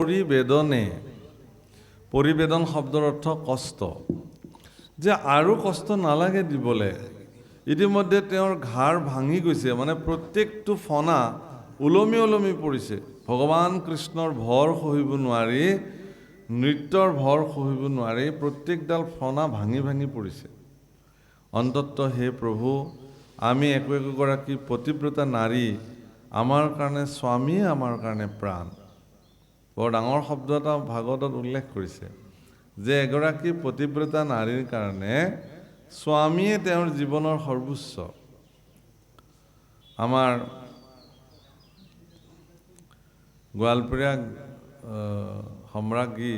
পৰিবেদনে, পৰিবেদন শব্দৰ অৰ্থ কষ্ট, যে আৰু কষ্ট নালাগে দিবলৈ। ইতিমধ্যে তেওঁৰ ঘাৰ ভাঙি গৈছে, মানে প্ৰত্যেকটো ফণা ওলমি ওলমি পৰিছে। ভগৱান কৃষ্ণৰ ভৰ সহিব নোৱাৰি, নৃত্যৰ ভৰ সহিব নোৱাৰি প্ৰত্যেকডাল ফণা ভাঙি ভাঙি পৰিছে। অন্ততঃ হে প্ৰভু, আমি একো একোগৰাকী পতিব্ৰতা নাৰী, আমাৰ কাৰণে স্বামীয়ে আমাৰ কাৰণে প্ৰাণ। বৰ ডাঙৰ শব্দ এটা ভাগৱতত উল্লেখ কৰিছে যে এগৰাকী পতিব্ৰতা নাৰীৰ কাৰণে স্বামীয়ে তেওঁৰ জীৱনৰ সৰ্বোচ্চ। আমাৰ গোৱালপৰীয়া সম্ৰাজ্ঞী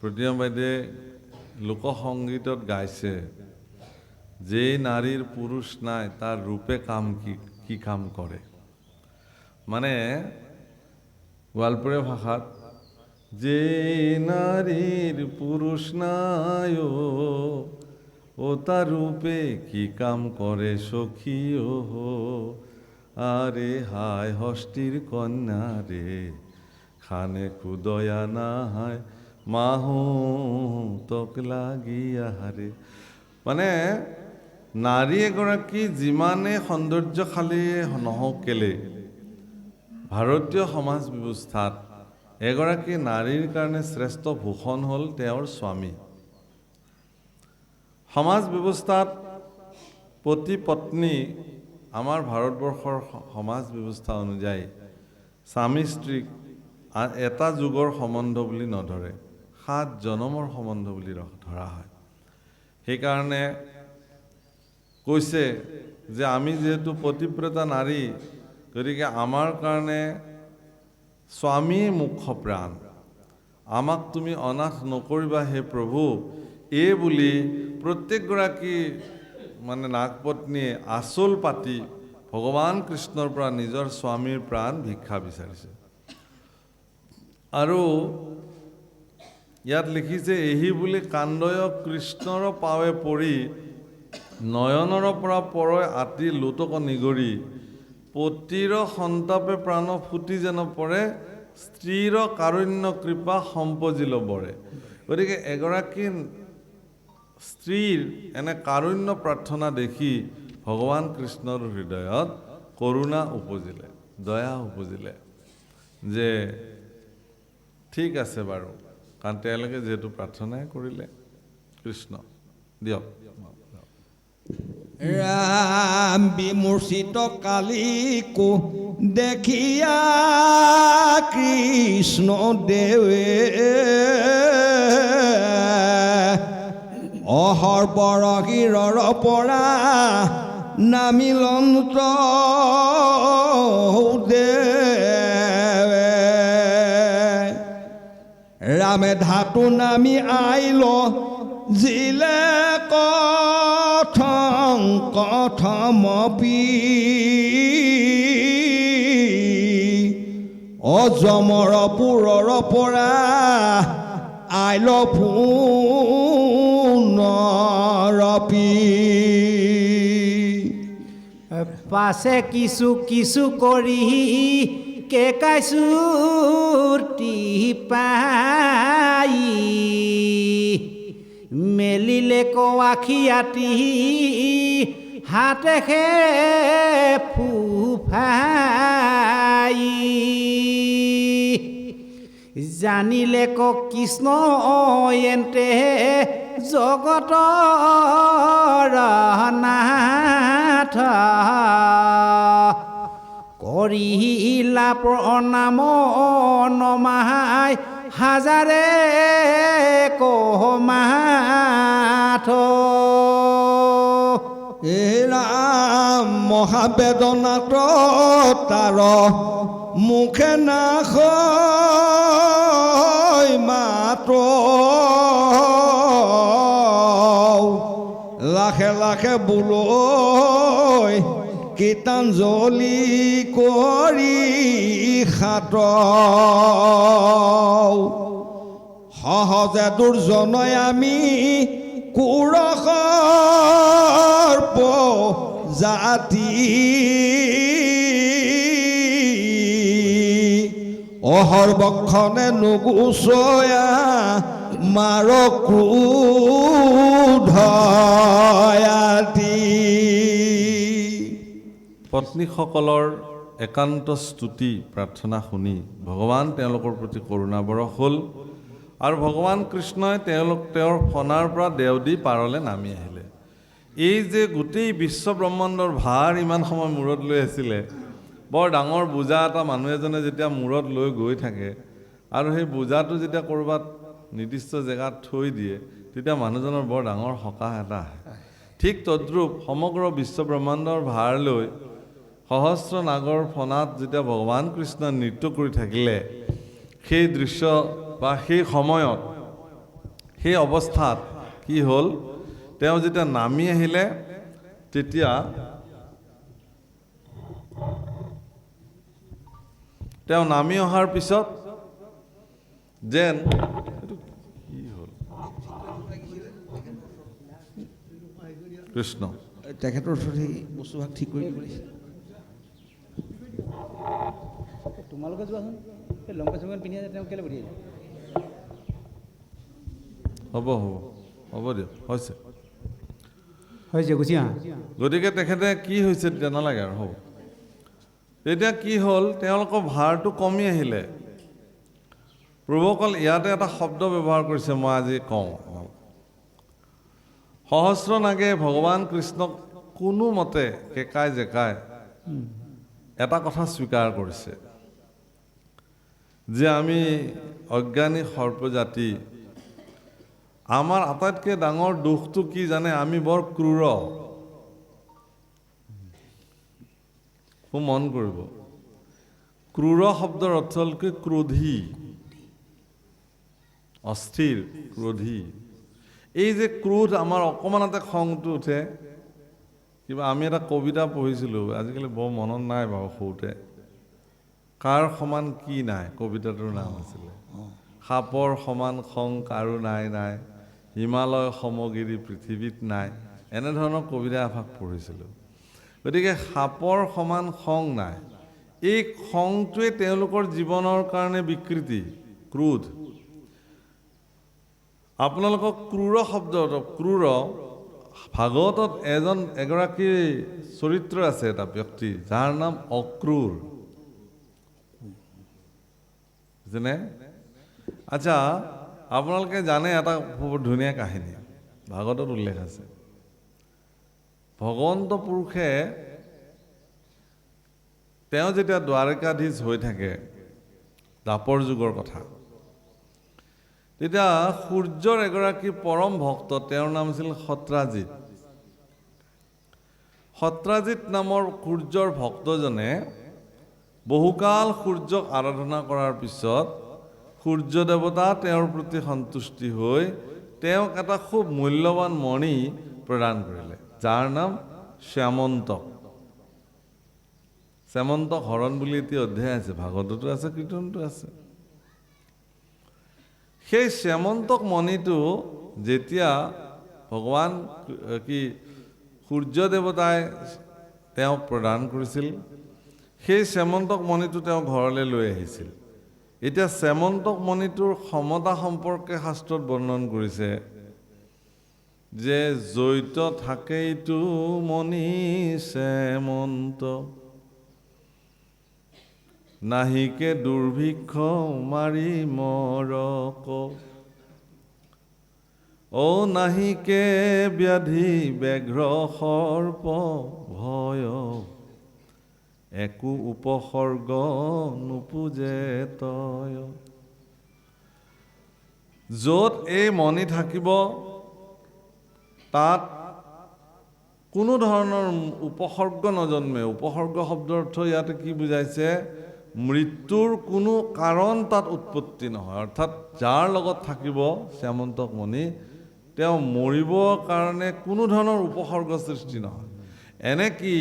প্ৰতিমা বাইদেৱে লোকসংগীতত গাইছে, যে নাৰীৰ পুৰুষ নাই তাৰ ৰূপে কাম কি কাম কৰে। মানে গোৱালপৰীয়া ভাষাত, যে নারীর পুরুষ নাই ও তার রূপে কি কাম করে সখী ও, আরে হায় হস্তির কন্যা রে, খানে খুদয়া নাহায় মাহু তক লাগিয়া হারে। মানে নাৰী এগৰাকী যিমানে সৌন্দৰ্যশালী নহওক কেলে, ভাৰতীয় সমাজ ব্যৱস্থাত এগৰাকী নাৰীৰ কাৰণে শ্ৰেষ্ঠ ভূষণ হ'ল তেওঁৰ স্বামী। সমাজ ব্যৱস্থাত পতি পত্নী, আমাৰ ভাৰতবৰ্ষৰ সমাজ ব্যৱস্থা অনুযায়ী স্বামী স্ত্ৰীক এটা যুগৰ সম্বন্ধ বুলি নধৰে, 7 জনমৰ সম্বন্ধ বুলি ধৰা হয়। সেইকাৰণে কৈছে যে আমি যেহেতু পতিব্ৰতা নাৰী, গতিকে আমাৰ কাৰণে স্বামী মুখ্য প্ৰাণ, আমাক তুমি অনাথ নকৰিবা হে প্ৰভু, এই বুলি প্ৰত্যেকগৰাকী মানে নাগপত্নীয়ে আঁচল পাতি ভগৱান কৃষ্ণৰ পৰা নিজৰ স্বামীৰ প্ৰাণ ভিক্ষা বিচাৰিছে। আৰু ইয়াত লিখিছে, এহি বুলি কান্দয় কৃষ্ণৰ পাৱে পৰি, নয়নৰ পৰা পৰয় আতি লোতক নিগৰি, পতিৰ সন্তাপে প্ৰাণ ফুটি যেন পৰে, স্ত্ৰীৰ কাৰুণ্য কৃপা সম্পজিল বৰে। গতিকে এগৰাকী স্ত্ৰীৰ এনে কাৰুণ্য প্ৰাৰ্থনা দেখি ভগৱান কৃষ্ণৰ হৃদয়ত কৰুণা উপজিলে, দয়া উপজিলে, যে ঠিক আছে বাৰু, কাৰণ তেওঁলোকে যিহেতু প্ৰাৰ্থনাই কৰিলে। কৃষ্ণ দিয়ক। ৰাম বিমূৰ্ছিত কালিকো দেখিয়া কৃষ্ণ দেৱে, অহৰ্বৰগিৰৰ পৰা নামিলন্ত দেৱে, ৰামে ধাতু নামি আইল জিলে কথম কথমপি, অজমৰ পুৰৰ পৰা আইল পুনৰপি। পাছে কিছু কিছু কৰি কেকাইছুটি পাই, মেলিলে আখি আতি হাতে খে ফুফাই, জানিলে কৃষ্ণ এন্তে জগতৰ নাথ, কৰিলা প্ৰণাম নমাই হাজাৰে কমাথ। এ ৰাম মহাবেদনাত তাৰ মুখে নাখ মাত, লাখে লাখে বুলৈ গীতাঞ্জলি কৰি খাত, সহজে দুৰ্জনই আমি কুৰসৰ্প জাতি, অহৰ বক্ষণে নুগুচয়া মাৰ ক্ৰোধয়াতি। পত্নীসকলৰ একান্ত স্তুতি প্ৰাৰ্থনা শুনি ভগৱান তেওঁলোকৰ প্ৰতি কৰোণাবৰষ হ'ল আৰু ভগৱান কৃষ্ণই তেওঁৰ ফণাৰ পৰা দেও দি পাৰলৈ নামি আহিলে। এই যে গোটেই বিশ্ব ব্ৰহ্মাণ্ডৰ ভাৰ ইমান সময় মূৰত লৈ আছিলে, বৰ ডাঙৰ বোজা এটা মানুহ এজনে যেতিয়া মূৰত লৈ গৈ থাকে আৰু সেই বোজাটো যেতিয়া ক'ৰবাত নিৰ্দিষ্ট জেগাত থৈ দিয়ে, তেতিয়া মানুহজনৰ বৰ ডাঙৰ সকাহ এটা আহে। ঠিক তদ্ৰূপ সমগ্ৰ বিশ্ব ব্ৰহ্মাণ্ডৰ ভাৰ লৈ সহস্ৰ নাগৰ ফণাত যেতিয়া ভগৱান কৃষ্ণই নৃত্য কৰি থাকিলে, সেই দৃশ্য বা সেই সময়ত সেই অৱস্থাত কি হ'ল, তেওঁ যেতিয়া নামি আহিলে তেতিয়া তেওঁ নামি অহাৰ পিছত যেন কি হ'ল কৃষ্ণ তেখেতৰ ওচৰত সেই বস্তুভাগ ঠিক কৰি দিব লাগিছিল। তোমালোকে যোৱাচোন, এই লংকা চংকা পিন্ধি আছে তেওঁ কেলৈ পঠিয়াইছে? হ'ব দিয়ক, হৈছে গুচি আহা। গতিকে তেখেতে কি হৈছে তেতিয়া নালাগে আৰু হ'ব। তেতিয়া কি হ'ল, তেওঁলোকৰ ভাৰটো কমি আহিলে। প্ৰভুসকল ইয়াতে এটা শব্দ ব্যৱহাৰ কৰিছে, মই আজি কওঁ। সহস্ৰ নাগে ভগৱান কৃষ্ণক কোনোমতে কেকাই জেকাই এটা কথা স্বীকাৰ কৰিছে যে আমি অজ্ঞানী সৰ্পজাতি, আমাৰ আটাইতকৈ ডাঙৰ দুখটো কি জানে, আমি বৰ ক্ৰূৰ। খুব মন কৰিব, ক্ৰূৰ শব্দৰ অৰ্থ হ'ল কি ক্ৰোধী, অস্থিৰ, ক্ৰোধী। এই যে ক্ৰোধ, আমাৰ অকণমানতে খংটো উঠে। কিবা আমি এটা কবিতা পঢ়িছিলোঁ, আজিকালি বৰ মনত নাই বাৰু, সৰুতে কাৰ সমান কি নাই, কবিতাটোৰ নাম আছিলে। সাপৰ সমান খং কাৰো নাই নাই, হিমালয় সমগিৰি পৃথিৱীত নাই, এনেধৰণৰ কবিতা এভাগ পঢ়িছিলোঁ। গতিকে সাপৰ সমান খং নাই, এই খংটোৱে তেওঁলোকৰ জীৱনৰ কাৰণে বিকৃতি, ক্ৰোধ। আপোনালোকক ক্ৰূৰ শব্দটো, ক্ৰূৰ ভাগৱতত এগৰাকী চৰিত্ৰ আছে, এটা ব্যক্তি যাৰ নাম অক্ৰূৰ, যেনে আচ্ছা আপোনালোকে জানে এটা খুব ধুনীয়া কাহিনী ভাগৱতত উল্লেখ আছে। ভগৱন্ত পুৰুষে তেওঁ যেতিয়া দ্বাৰকাধীশ হৈ থাকে, দ্বাপৰ যুগৰ কথা, তেতিয়া সূৰ্যৰ এগৰাকী পৰম ভক্ত, তেওঁৰ নাম আছিল সত্ৰাজিত। সত্ৰাজিত নামৰ সূৰ্যৰ ভক্তজনে বহুকাল সূৰ্যক আৰাধনা কৰাৰ পিছত সূৰ্য দেৱতা তেওঁৰ প্ৰতি সন্তুষ্টি হৈ তেওঁক এটা খুব মূল্যৱান মণি প্ৰদান কৰিলে, যাৰ নাম শ্যামন্তক। শ্যামন্তক হৰণ বুলি এটি অধ্যায় আছে, ভাগৱততো আছে, কীৰ্তনতো আছে। সেই শ্যামন্তক মণিটো যেতিয়া ভগৱান সূৰ্য দেৱতাই তেওঁক প্ৰদান কৰিছিল, সেই শ্যামন্তক মণিটো তেওঁ ঘৰলৈ লৈ আহিছিল। এতিয়া শ্যামন্তক মণিটোৰ ক্ষমতা সম্পৰ্কে শাস্ত্ৰত বৰ্ণন কৰিছে যে জৈত থাকেইতো মণি শ্যামন্ত, নাহিকে দুৰ্ভিক্ষ মাৰি মৰক, নাহিকে ব্যাধি ব্যাঘ্ৰ সৰ্প ভয়, একো উপসৰ্গ নোপোজে তয়। য'ত এই মণি থাকিব তাত কোনো ধৰণৰ উপসৰ্গ নজন্মে। উপসৰ্গ শব্দৰ অৰ্থ ইয়াতে কি বুজাইছে, মৃত্যুৰ কোনো কাৰণ তাত উৎপত্তি নহয়। অৰ্থাৎ যাৰ লগত থাকিব শ্যামন্তক মণি, তেওঁ মৰিবৰ কাৰণে কোনো ধৰণৰ উপসৰ্গ সৃষ্টি নহয়। এনেকি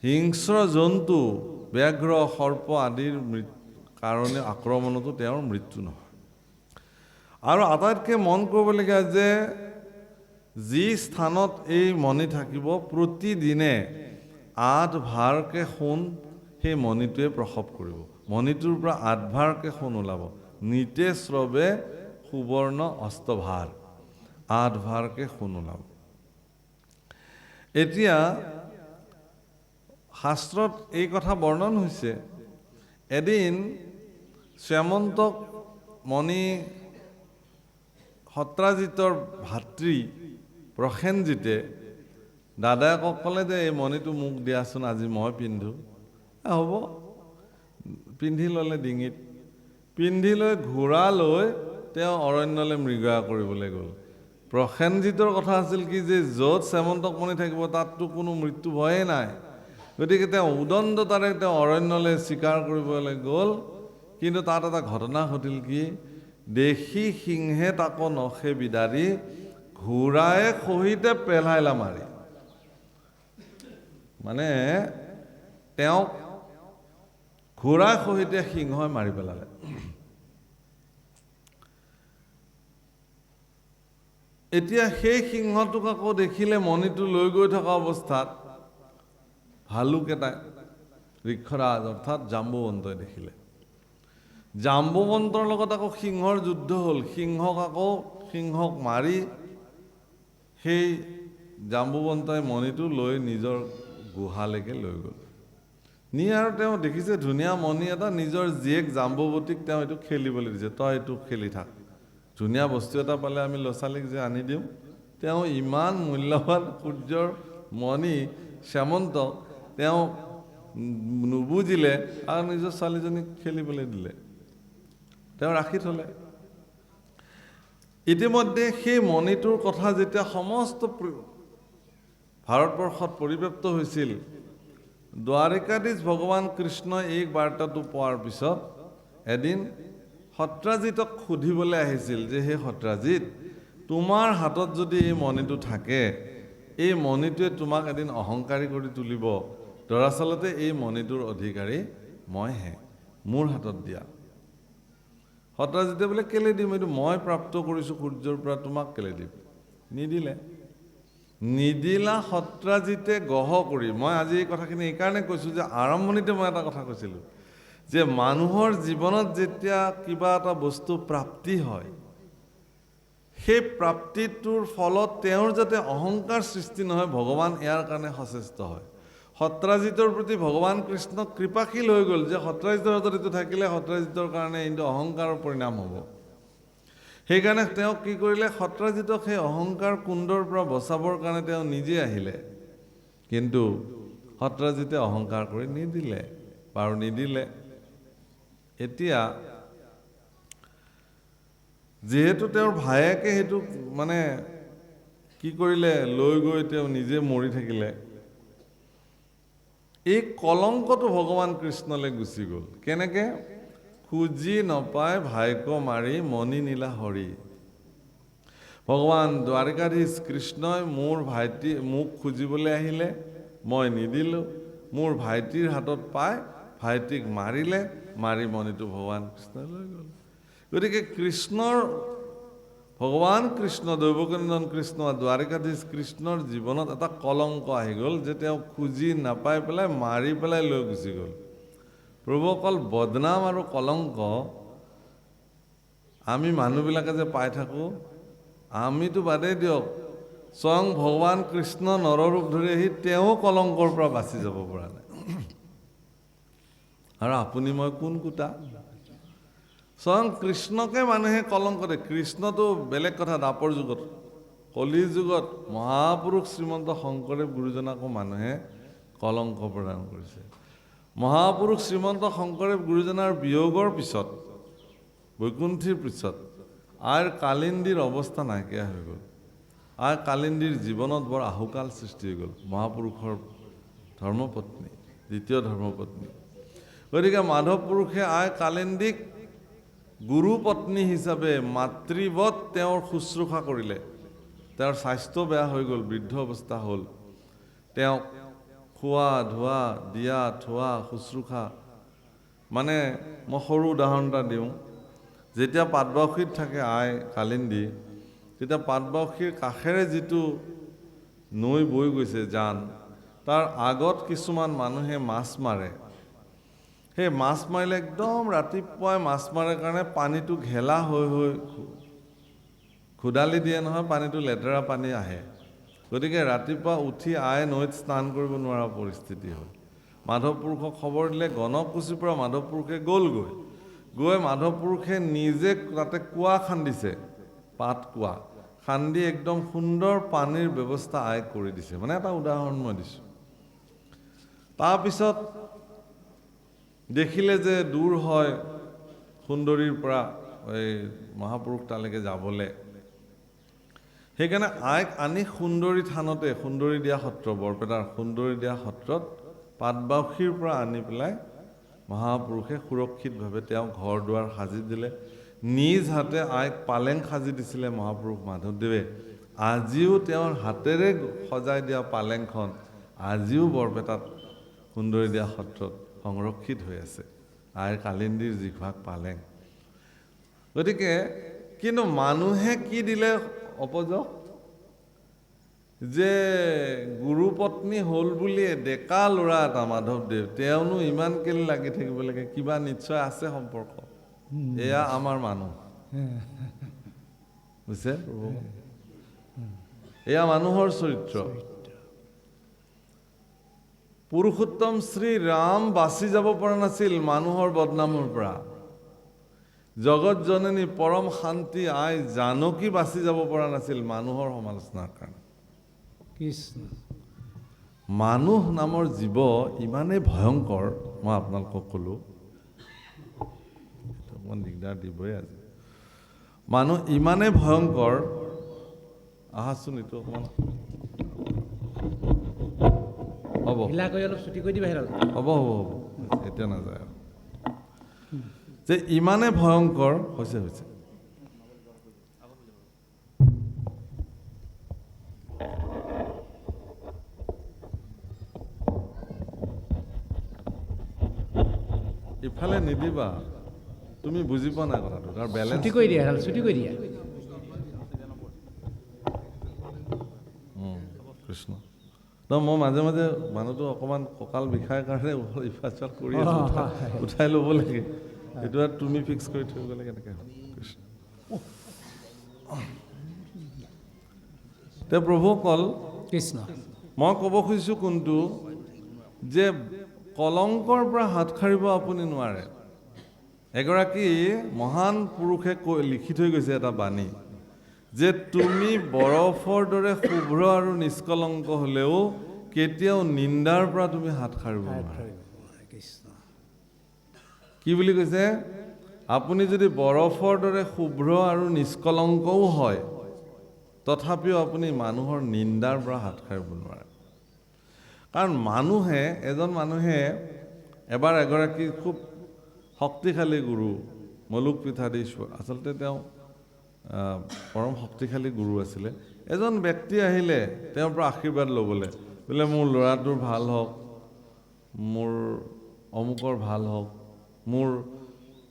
হিংস্ৰ জন্তু, ব্যাঘ্ৰ সৰ্প আদিৰ কাৰণে আক্ৰমণতো তেওঁৰ মৃত্যু নহয়। আৰু আটাইতকৈ মন কৰিবলগীয়া যে যি স্থানত এই মণি থাকিব, প্ৰতিদিনে 8 ভাৰকৈ সোণ সেই মণিটোৱে প্ৰসৱ কৰিব। মণিটোৰ পৰা আঠভাৰকে সোণ ওলাব। নিতে স্ৰৱে সুবৰ্ণ অস্তভাৰ, আঠভাৰকে সোণ ওলাব। এতিয়া শাস্ত্ৰত এই কথা বৰ্ণন হৈছে। এদিন শ্যামন্তক মণি সত্ৰাজিতৰ ভাতৃ প্ৰসেনজিতে দাদায়েকক ক'লে যে এই মণিটো মোক দিয়াচোন, আজি মই পিন্ধো। হ'ব, পিন্ধি ল'লে ডিঙিত। পিন্ধি লৈ ঘোঁৰা লৈ তেওঁ অৰণ্যলৈ মৃগয়া কৰিবলৈ গ'ল। প্ৰসেনজিতৰ কথা আছিল কি যে য'ত শ্যামন্তক মণি থাকিব তাততো কোনো মৃত্যু ভয়েই নাই। গতিকে তেওঁ উদণ্ডতাৰে তেওঁ অৰণ্যলৈ চিকাৰ কৰিবলৈ গ'ল। কিন্তু তাত এটা ঘটনা ঘটিল কি, দেখি সিংহে তাকো নখে বিদাৰি, ঘোঁৰায়ে সহিতে পেলাইলা মাৰি। মানে তেওঁক ঘোঁৰাৰ সহিতে সিংহই মাৰি পেলালে। এতিয়া সেই সিংহটোক আকৌ দেখিলে মণিটো লৈ গৈ থকা অৱস্থাত ভালুক এটাই, ঋক্ষৰাজ অৰ্থাৎ জাম্বুৱন্তই দেখিলে। জাম্বুৱন্তৰ লগত আকৌ সিংহৰ যুদ্ধ হ'ল। সিংহক মাৰি সেই জাম্বুৱন্তই মণিটো লৈ নিজৰ গুহালৈকে লৈ গ'ল। নি আৰু তেওঁ দেখিছে ধুনীয়া মণি এটা, নিজৰ জীয়েক জাম্বুৱতীক তেওঁ এইটো খেলিবলৈ দিছে, তই এইটো খেলি থাক। ধুনীয়া বস্তু এটা পালে আমি ল'ৰা ছোৱালীক যে আনি দিওঁ, তেওঁ ইমান মূল্যৱান সূৰ্যৰ মণি শ্যামন্তক তেওঁ নুবুজিলে আৰু নিজৰ ছোৱালীজনীক খেলিবলৈ দিলে, তেওঁ ৰাখি থ'লে। ইতিমধ্যে সেই মণিটোৰ কথা যেতিয়া সমস্ত ভাৰতবৰ্ষত পৰিব্যাপ্ত হৈছিল, দ্বাৰিকাধীশ ভগৱান কৃষ্ণই এই বাৰ্তাটো পোৱাৰ পিছত এদিন সত্ৰাজিতক সুধিবলৈ আহিছিল যে হে সত্ৰাজিত, তোমাৰ হাতত যদি এই মণিটো থাকে, এই মণিটোৱে তোমাক এদিন অহংকাৰী কৰি তুলিব। দৰাচলতে এই মণিটোৰ অধিকাৰী মইহে, মোৰ হাতত দিয়া। সত্ৰাজিতে বোলে কেলে দিম, এইটো মই প্ৰাপ্ত কৰিছোঁ সূৰ্যৰ পৰা, তোমাক কেলে দিম। নিদিলা সত্ৰাজিতে গহ কৰি। মই আজি এই কথাখিনি এইকাৰণে কৈছোঁ যে আৰম্ভণিতে মই এটা কথা কৈছিলোঁ যে মানুহৰ জীৱনত যেতিয়া কিবা এটা বস্তু প্ৰাপ্তি হয়, সেই প্ৰাপ্তিটোৰ ফলত তেওঁৰ যাতে অহংকাৰ সৃষ্টি নহয়, ভগৱান ইয়াৰ কাৰণে সচেষ্ট হয়। সত্ৰাজিতৰ প্ৰতি ভগৱান কৃষ্ণ কৃপাশীল হৈ গ'ল যে সত্ৰাজিতৰ হাতত এইটো থাকিলে সত্ৰাজিতৰ কাৰণে এইটো অহংকাৰৰ পৰিণাম হ'ব। সেইকাৰণে তেওঁ কি কৰিলে, সত্ৰাজিতক সেই অহংকাৰ কুণ্ডৰ পৰা বচাবৰ কাৰণে তেওঁ নিজে আহিলে। কিন্তু সত্ৰাজিতে অহংকাৰ কৰি নিদিলে। এতিয়া যিহেতু তেওঁৰ ভায়েকে সেইটো মানে কি কৰিলে, লৈ গৈ তেওঁ নিজে মৰি থাকিলে, এই কলংকটো ভগৱান কৃষ্ণলৈ গুচি গ'ল। কেনেকে? খুজি নপাই ভাইক মাৰি মণি নীলা হৰি। ভগৱান দ্বাৰিকাধীশ কৃষ্ণই মোৰ মোক খুজিবলৈ আহিলে, মই নিদিলোঁ। মোৰ ভাইটিৰ হাতত পাই ভাইটিক মাৰিলে, মাৰি মণিটো ভগৱান কৃষ্ণই লৈ গ'ল। গতিকে ভগৱান কৃষ্ণ, দৈৱকীনন্দন কৃষ্ণ, দ্বাৰিকাধীশ কৃষ্ণৰ জীৱনত এটা কলংক আহি গ'ল যে তেওঁ খুজি নাপাই পেলাই মাৰি পেলাই লৈ গুচি গ'ল। প্ৰভু, অকল বদনাম আৰু কলংক আমি মানুহবিলাকে যে পাই থাকোঁ, আমিতো বাদেই দিয়ক, স্বয়ং ভগৱান কৃষ্ণ নৰৰূপ ধৰি আহি তেওঁ কলংকৰ পৰা বাচি যাব পৰা নাই। আৰু আপুনি মই কোন কুটা? স্বয়ং কৃষ্ণকে মানুহে কলংক দিয়ে। কৃষ্ণটো বেলেগ কথা, দাপৰ যুগত, কলি যুগত মহাপুৰুষ শ্ৰীমন্ত শংকৰদেৱ গুৰুজনাকো মানুহে কলংক প্ৰদান কৰিছে। মহাপুৰুষ শ্ৰীমন্ত শংকৰদেৱ গুৰুজনাৰ বিয়োগৰ পিছত, বৈকুণ্ঠীৰ পিছত আইৰ কালিন্দীৰ অৱস্থা নাইকিয়া হৈ গ'ল। আইৰ কালিন্দীৰ জীৱনত বৰ আহুকাল সৃষ্টি হৈ গ'ল। মহাপুৰুষৰ ধৰ্মপত্নী, দ্বিতীয় ধৰ্মপত্নী। গতিকে মাধৱ পুৰুষে আই কালিন্দীক গুৰু পত্নী হিচাপে মাতৃবৎ তেওঁৰ শুশ্ৰূষা কৰিলে। তেওঁৰ স্বাস্থ্য বেয়া হৈ গ'ল, বৃদ্ধ অৱস্থা হ'ল। তেওঁক খোৱা ধোৱা, দিয়া থোৱা, শুশ্ৰূষা, মানে মই সৰু উদাহৰণ এটা দিওঁ। যেতিয়া পাটবাউসীত থাকে আই কালিন্দী, তেতিয়া পাটবাউসীৰ কাষেৰে যিটো নৈ বৈ গৈছে জান, তাৰ আগত কিছুমান মানুহে মাছ মাৰে। সেই মাছ মাৰিলে একদম ৰাতিপুৱাই মাছ মাৰে কাৰণে পানীটো ঘেলা হৈ খোদালি দিয়ে নহয়, পানীটো লেতেৰা পানী আহে। গতিকে ৰাতিপুৱা উঠি আই নৈত স্নান কৰিব নোৱাৰা পৰিস্থিতি হ'ল। মাধৱ পুৰুষক খবৰ দিলে, গণকুচিৰ পৰা মাধৱ পুৰুষে গৈ মাধৱ পুৰুষে নিজে তাতে কুঁৱা খান্দিছে, পাত কুঁৱা খান্দি একদম সুন্দৰ পানীৰ ব্যৱস্থা আইক কৰি দিছে। মানে এটা উদাহৰণ মই দিছোঁ। তাৰপিছত দেখিলে যে দূৰ হয় সুন্দৰীৰ পৰা এই মহাপুৰুষ তালৈকে যাবলৈ, সেইকাৰণে আইক আনি সুন্দৰী থানতে, সুন্দৰী দিয়া সত্ৰ, বৰপেটাৰ সুন্দৰী দিয়া সত্ৰত পাটবাউসীৰ পৰা আনি পেলাই মহাপুৰুষে সুৰক্ষিতভাৱে তেওঁ ঘৰ দুৱাৰ সাজি দিলে। নিজ হাতে আইক পালেং সাজি দিছিলে মহাপুৰুষ মাধৱদেৱে। আজিও তেওঁৰ হাতেৰে সজাই দিয়া পালেংখন আজিও বৰপেটাত সুন্দৰী দিয়া সত্ৰত সংৰক্ষিত হৈ আছে, আইৰ কালিন্দীৰ যিভাগ পালেং। গতিকে কিন্তু মানুহে কি দিলে অপযক, যে গুৰুপত্নী হ'ল বুলিয়ে ডেকা ল'ৰা এটা মাধৱদেৱ, তেওঁনো ইমান কেলে লাগি থাকিব লাগে, কিবা নিশ্চয় আছে সম্পৰ্ক। এয়া আমাৰ মানুহ, বুজিছে প্ৰভু? এয়া মানুহৰ চৰিত্ৰ। পুৰুষোত্তম শ্ৰী ৰাম বাচি যাব পৰা নাছিল মানুহৰ বদনামৰ পৰা। জগত জননী পৰম শান্তি আই জানকী বাচি যাব পৰা নাছিল মানুহৰ সমালোচনাৰ কাৰণে। কৃষ্ণ। মানুহ নামৰ জীৱ ইমানেই ভয়ংকৰ, মই আপোনালোকক ক'লোঁ, অকণমান দিগদাৰ দিবই আজি। মানুহ ইমানেই ভয়ংকৰ, আহাচোন এইটো অকণমান হ'ব, হিলা কৰি অলপ ছুটি কৰি দিবা হেৰাল। হ'ব, এতিয়া নাযায় আৰু। যে ইমানেই ভয়ংকৰ হৈছে। ইফালে নিদিবা, তুমি বুজি পোৱা নাই কথাটো, তাৰ বেলেঞ্চ। ছুটি কৰি দিয়া হেৰাল, ছুটি কৰি দিয়া। কৃষ্ণ। মই মাজে মাজে মানুহটো অকণমান কঁকাল বিষায় কাৰণে ইফাল কৰি আছো, উঠাই ল'ব লাগে। এইটো আৰু তুমি ফিক্স কৰি থৈ গ'লে কেনেকৈ হ'ল? কৃষ্ণ। তে প্ৰভুসকল, কৃষ্ণ। মই ক'ব খুজিছোঁ কোনটো, যে কলংকৰ পৰা হাত সাৰিব আপুনি নোৱাৰে। এগৰাকী মহান পুৰুষে লিখি থৈ গৈছে এটা বাণী, যে তুমি বৰফৰ দৰে শুভ্ৰ আৰু নিষ্কলংক হ'লেও কেতিয়াও নিন্দাৰ পৰা তুমি হাত সাৰিব নোৱাৰা। কি বুলি কৈছে? আপুনি যদি বৰফৰ দৰে শুভ্ৰ আৰু নিষ্কলংকও হয়, তথাপিও আপুনি মানুহৰ নিন্দাৰ পৰা হাত সাৰিব নোৱাৰে। কাৰণ এজন মানুহে এবাৰ এগৰাকী খুব শক্তিশালী গুৰু, মলুক পীঠাধীশ্বৰ, আচলতে তেওঁ পৰম শক্তিশালী গুৰু আছিলে। এজন ব্যক্তি আহিলে তেওঁৰ পৰা আশীৰ্বাদ ল'বলৈ, বোলে মোৰ ল'ৰাটোৰ ভাল হওক, মোৰ অমুকৰ ভাল হওক, মোৰ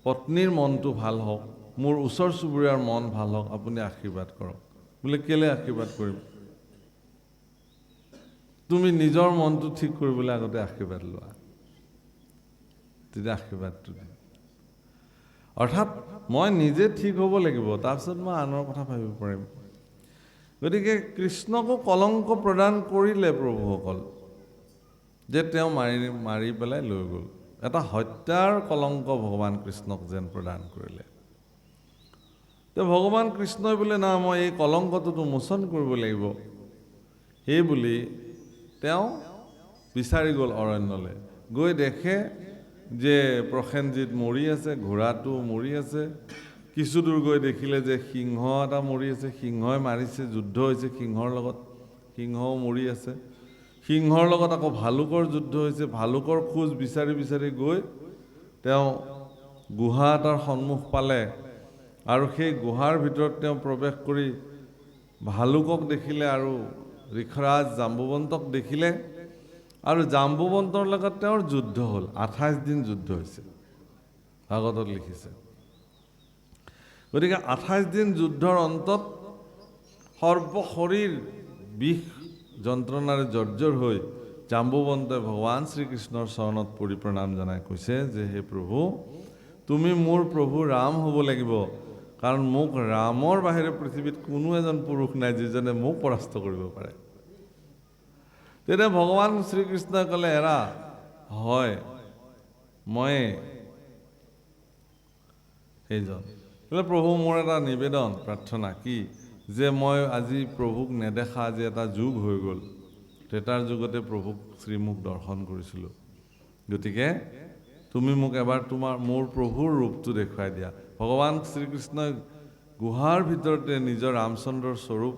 পত্নীৰ মনটো ভাল হওক, মোৰ ওচৰ চুবুৰীয়াৰ মন ভাল হওক, আপুনি আশীৰ্বাদ কৰক। বোলে কেলৈ আশীৰ্বাদ কৰিম? তুমি নিজৰ মনটো ঠিক কৰিবলৈ আগতে আশীৰ্বাদ লোৱা, তেতিয়া আশীৰ্বাদটো দিম। অৰ্থাৎ মই নিজে ঠিক হ'ব লাগিব, তাৰপিছত মই আনৰ কথা ভাবিব পাৰিম। গতিকে কৃষ্ণকো কলংক প্ৰদান কৰিলে প্ৰভুসকল, যে তেওঁ মাৰি পেলাই লৈ গ'ল। এটা হত্যাৰ কলংক ভগৱান কৃষ্ণক যেন প্ৰদান কৰিলে। তো ভগৱান কৃষ্ণই বোলে না, মই এই কলংকটোতো মোচন কৰিব লাগিব, সেই বুলি তেওঁ বিচাৰি গ'ল অৰণ্যলৈ। গৈ দেখে যে প্ৰসেনজিৎ মৰি আছে, ঘোঁৰাটো মৰি আছে। কিছু দূৰ গৈ দেখিলে যে সিংহ এটা মৰি আছে, সিংহই মাৰিছে, যুদ্ধ হৈছে সিংহৰ লগত, সিংহও মৰি আছে। সিংহৰ লগত আকৌ ভালুকৰ যুদ্ধ হৈছে, ভালুকৰ খোজ বিচাৰি বিচাৰি গৈ তেওঁ গুহা এটাৰ সন্মুখ পালে, আৰু সেই গুহাৰ ভিতৰত তেওঁ প্ৰৱেশ কৰি ভালুকক দেখিলে আৰু ঋষৰাজ জাম্বুবন্তক দেখিলে, আৰু জাম্বুবন্তৰ লগত তেওঁৰ যুদ্ধ হ'ল। 28 দিন যুদ্ধ হৈছে, ভাগৱতত লিখিছে। গতিকে 28 দিন যুদ্ধৰ অন্তত সৰ্বশৰীৰ বিষ যন্ত্ৰণাৰে জৰ্জৰ হৈ জাম্বুবন্তই ভগৱান শ্ৰীকৃষ্ণৰ চৰণত পৰি প্ৰণাম জনাই কৈছে যে হে প্ৰভু তুমি মোৰ প্ৰভু ৰাম হ'ব লাগিব, কাৰণ মোক ৰামৰ বাহিৰে পৃথিৱীত কোনো এজন পুৰুষ নাই যিজনে মোক পৰাস্ত কৰিব পাৰে। তেতিয়া ভগৱান শ্ৰীকৃষ্ণই ক'লে এৰা হয় মই সেইজন। বোলে প্ৰভু মোৰ এটা নিবেদন প্ৰাৰ্থনা কি যে মই আজি প্ৰভুক নেদেখা আজি এটা যুগ হৈ গ'ল, তেতাৰ যুগতে প্ৰভুক শ্ৰীমুখ দৰ্শন কৰিছিলোঁ, গতিকে তুমি মোক এবাৰ মোৰ প্ৰভুৰ ৰূপটো দেখুৱাই দিয়া। ভগৱান শ্ৰীকৃষ্ণই গুহাৰ ভিতৰতে নিজৰ ৰামচন্দ্ৰৰ স্বৰূপ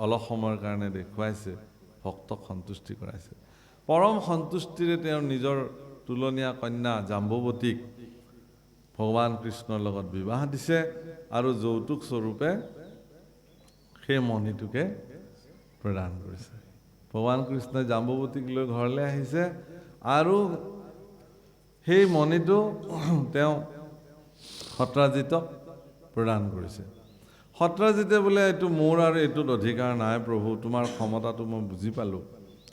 অলপ সময়ৰ কাৰণে দেখুৱাইছে, ভক্তক সন্তুষ্টি কৰাইছে। পৰম সন্তুষ্টিৰে তেওঁৰ নিজৰ তুলনীয়া কন্যা জাম্বুৱতীক ভগৱান কৃষ্ণৰ লগত বিবাহ দিছে আৰু যৌতুক স্বৰূপে সেই মণিটোকে প্ৰদান কৰিছে। ভগৱান কৃষ্ণই জাম্বুৱতীক লৈ ঘৰলৈ আহিছে আৰু সেই মণিটো তেওঁ সত্ৰাজিতক প্ৰদান কৰিছে। সত্ৰাজিতে বোলে এইটো মোৰ আৰু এইটোত অধিকাৰ নাই প্ৰভু, তোমাৰ ক্ষমতাটো মই বুজি পালোঁ,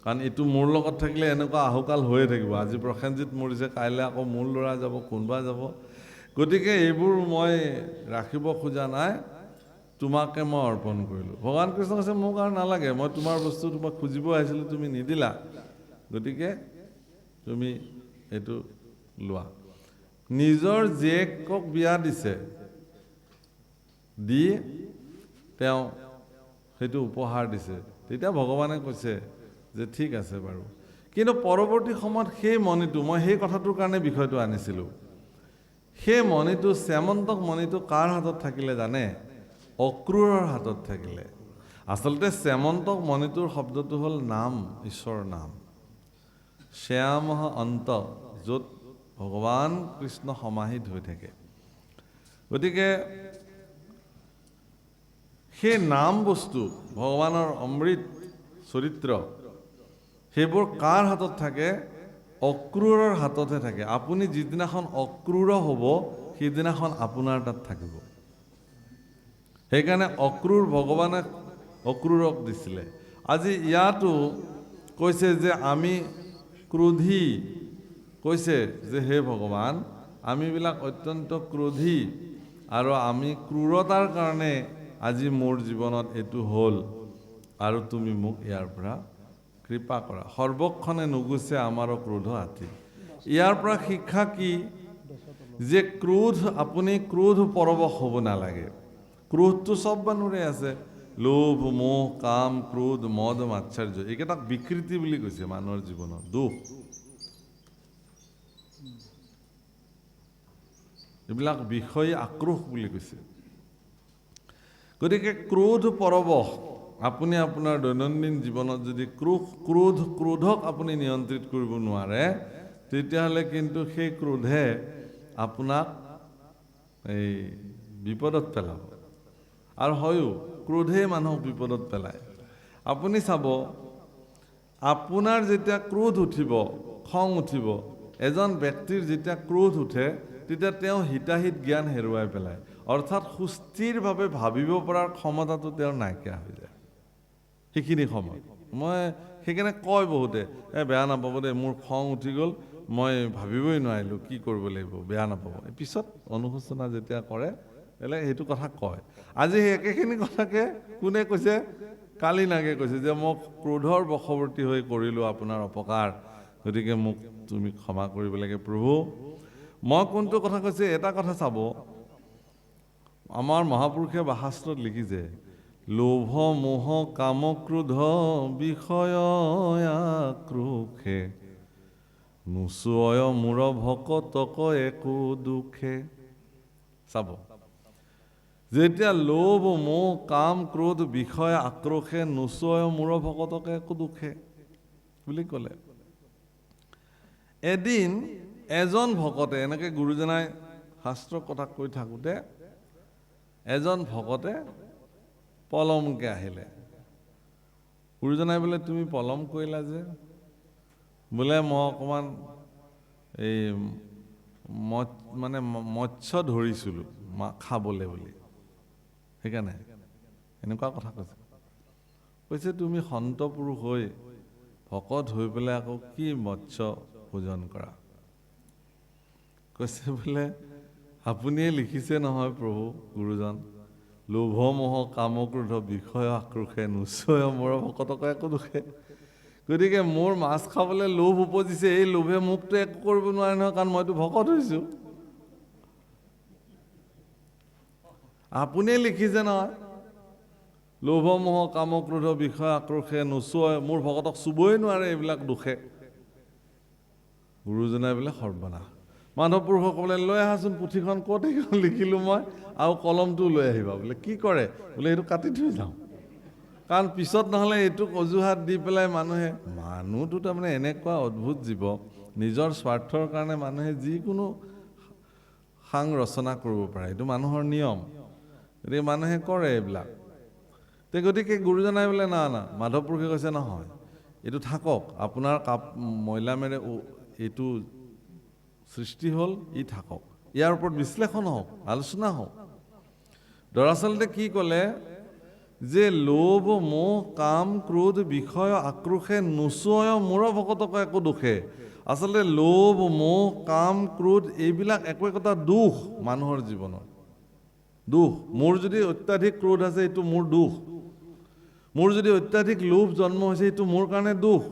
কাৰণ এইটো মোৰ লগত থাকিলে এনেকুৱা আহুকাল হৈয়ে থাকিব। আজি প্ৰসেনজিৎ মৰিছে, কাইলৈ আকৌ মোৰ ল'ৰা যাব, কোনোবা যাব, গতিকে এইবোৰ মই ৰাখিব খোজা নাই, তোমাকে মই অৰ্পণ কৰিলোঁ। ভগৱান কৃষ্ণ কৈছে মোক আৰু নালাগে, মই তোমাৰ বস্তু তোমাক খুজিব আহিছিলোঁ, তুমি নিদিলা, গতিকে তুমি এইটো লোৱা। নিজৰ জীয়েকক বিয়া দিছে, দি তেওঁ সেইটো উপহাৰ দিছে। তেতিয়া ভগৱানে কৈছে যে ঠিক আছে বাৰু, কিন্তু পৰৱৰ্তী সময়ত সেই মণিটো, মই সেই কথাটোৰ কাৰণে বিষয়টো আনিছিলোঁ, সেই মণিটো শ্যামন্তক মণিটো কাৰ হাতত থাকিলে জানে? অক্ৰূৰৰ হাতত থাকিলে। আচলতে শ্যামন্তক মণিটোৰ শব্দটো হ'ল নাম, ঈশ্বৰৰ নাম। শ্যাম অন্ত, য'ত ভগৱান কৃষ্ণ সমাহিত হৈ থাকে। গতিকে সেই নাম বস্তু, ভগৱানৰ অমৃত চৰিত্ৰ, সেইবোৰ কাৰ হাতত থাকে? অক্ৰূৰৰ হাততহে থাকে। আপুনি যিদিনাখন অক্ৰূৰ হ'ব সেইদিনাখন আপোনাৰ তাত থাকিব। সেইকাৰণে অক্ৰূৰ ভগৱানে অক্ৰূৰক দিছিলে। আজি ইয়াতো কৈছে যে আমি ক্ৰোধী, কৈছে যে হে ভগৱান আমিবিলাক অত্যন্ত ক্ৰোধী আৰু আমি ক্ৰূৰতাৰ কাৰণে আজি মোৰ জীৱনত এইটো হ'ল, আৰু তুমি মোক ইয়াৰ পৰা কৃপা কৰা। সৰ্বক্ষণে নুগুচে আমাৰো ক্ৰোধ হাতী। ইয়াৰ পৰা শিক্ষা কি? যে ক্ৰোধ, আপুনি ক্ৰোধ পৰৱশ হ'ব নালাগে। ক্ৰোধটো চব মানুহৰে আছে, লোভ মোহ কাম ক্ৰোধ মদ মাৎসৰ্য, এইকেইটাক বিকৃতি বুলি কৈছে মানুহৰ জীৱনত, দুখ। এইবিলাক বিষয় আক্ৰোশ বুলি কৈছে। গতিকে ক্ৰোধ পৰৱশ, আপুনি আপোনাৰ দৈনন্দিন জীৱনত যদি ক্ৰোধক আপুনি নিয়ন্ত্ৰিত কৰিব নোৱাৰে, তেতিয়াহ'লে কিন্তু সেই ক্ৰোধে আপোনাক এই বিপদত পেলাব। আৰু হয়ো ক্ৰোধেই মানুহক বিপদত পেলায়। আপুনি চাব, আপোনাৰ যেতিয়া ক্ৰোধ উঠিব, খং উঠিব, এজন ব্যক্তিৰ যেতিয়া ক্ৰোধ উঠে তেতিয়া তেওঁ হিতাহিত জ্ঞান হেৰুৱাই পেলায়, অৰ্থাৎ সুস্থিৰভাৱে ভাবিব পৰাৰ ক্ষমতাটো তেওঁৰ নাইকিয়া হৈ যায় সেইখিনি সময়ত। মই সেইকাৰণে কয় বহুতে, বেয়া নাপাব দেই, মোৰ খং উঠি গ'ল, মই ভাবিবই নোৱাৰিলোঁ কি কৰিব লাগিব, বেয়া নাপাব। পিছত অনুশোচনা যেতিয়া কৰে সেইটো কথা কয়। আজি সেই একেখিনি কথাকে কোনে কৈছে? কালি নাগে কৈছে যে মই ক্ৰোধৰ বশৱৰ্তী হৈ কৰিলোঁ আপোনাৰ অপকাৰ, গতিকে মোক তুমি ক্ষমা কৰিব লাগে প্ৰভু। মই কোনটো কথা কৈছে, এটা কথা চাব, আমাৰ মহাপুৰুষে বাশাস্ত্ৰত লিখিছে, লোভ মোহ কাম ক্ৰোধ বিষয় আক্ৰোশে নোচোয় মূৰ ভকতক একো দুখে। চাব, যেতিয়া লোভ মোহ কাম ক্ৰোধ বিষয় আক্ৰোশে নোচোয় মূৰ ভকতকে একো দুখে বুলি ক'লে, এদিন এজন ভকতে, এনেকৈ গুৰুজনাই শাস্ত্ৰৰ কথা কৈ থাকোঁতে এজন ভকতে পলমকৈ আহিলে। গুৰুজনাই বোলে তুমি পলম কৰিলা যে? বোলে মই অকণমান এই মৎস্য ধৰিছিলোঁ খাবলৈ বুলি, সেইকাৰণে এনেকুৱা কথা কৈছে। কৈছে তুমি সন্ত পুৰুষ হৈ ভকত হৈ পেলাই আকৌ কি মৎস্য ভোজন কৰা? কৈছে বোলে আপুনিয়ে লিখিছে নহয় প্ৰভু গুৰুজন, লোভ মোহ কাম ক্ৰোধ বিষয় আক্ৰোশে নোচয় মোৰ ভকতক একো দুখে। গতিকে মোৰ মাছ খাবলৈ লোভ উপজিছে, এই লোভে মোকতো একো কৰিব নোৱাৰে নহয়, কাৰণ মইতো ভকত হৈছোঁ। আপুনিয়ে লিখিছে নহয়, লোভ মোহ কাম ক্ৰোধ বিষয় আক্ৰোশে নোচোৱা মোৰ ভকতক চুবই নোৱাৰে এইবিলাক দুখে। গুৰুজনাই বোলে সৰ্বনাশ, মাধৱ পুৰুষক বোলে লৈ আহাচোন পুথিখন, ক'ত এইখন লিখিলোঁ মই, আৰু কলমটো লৈ আহিবা। বোলে কি কৰে? বোলে এইটো কাটি থৈ যাওঁ, কাৰণ পিছত নহ'লে এইটোক অজুহাত দি পেলাই মানুহটো তাৰমানে এনেকুৱা অদ্ভুত জীৱ, নিজৰ স্বাৰ্থৰ কাৰণে মানুহে যিকোনো সাং ৰচনা কৰিব পাৰে, এইটো মানুহৰ নিয়ম। গতিকে মানুহে কৰে এইবিলাক। গতিকে গুৰুজনাই বোলে না মাধৱ পুৰুষে কৈছে নহয়, এইটো থাকক, আপোনাৰ মৈলামেৰে এইটো সৃষ্টি হ'ল, ই থাকক, ইয়াৰ ওপৰত বিশ্লেষণ হওক, আলোচনা হওক। দৰাচলতে কি ক'লে যে লোভ মোহ কাম ক্ৰোধ বিষয় আক্ৰোশে নোচোয় মোৰ ভকতক একো দুখে। আচলতে লোভ মোহ কাম ক্ৰোধ এইবিলাক একো একোটা দুখ মানুহৰ জীৱনত, দুখ। মোৰ যদি অত্যাধিক ক্ৰোধ আছে এইটো মোৰ দুখ, মোৰ যদি অত্যাধিক লোভ জন্ম হৈছে এইটো মোৰ কাৰণে দুখ।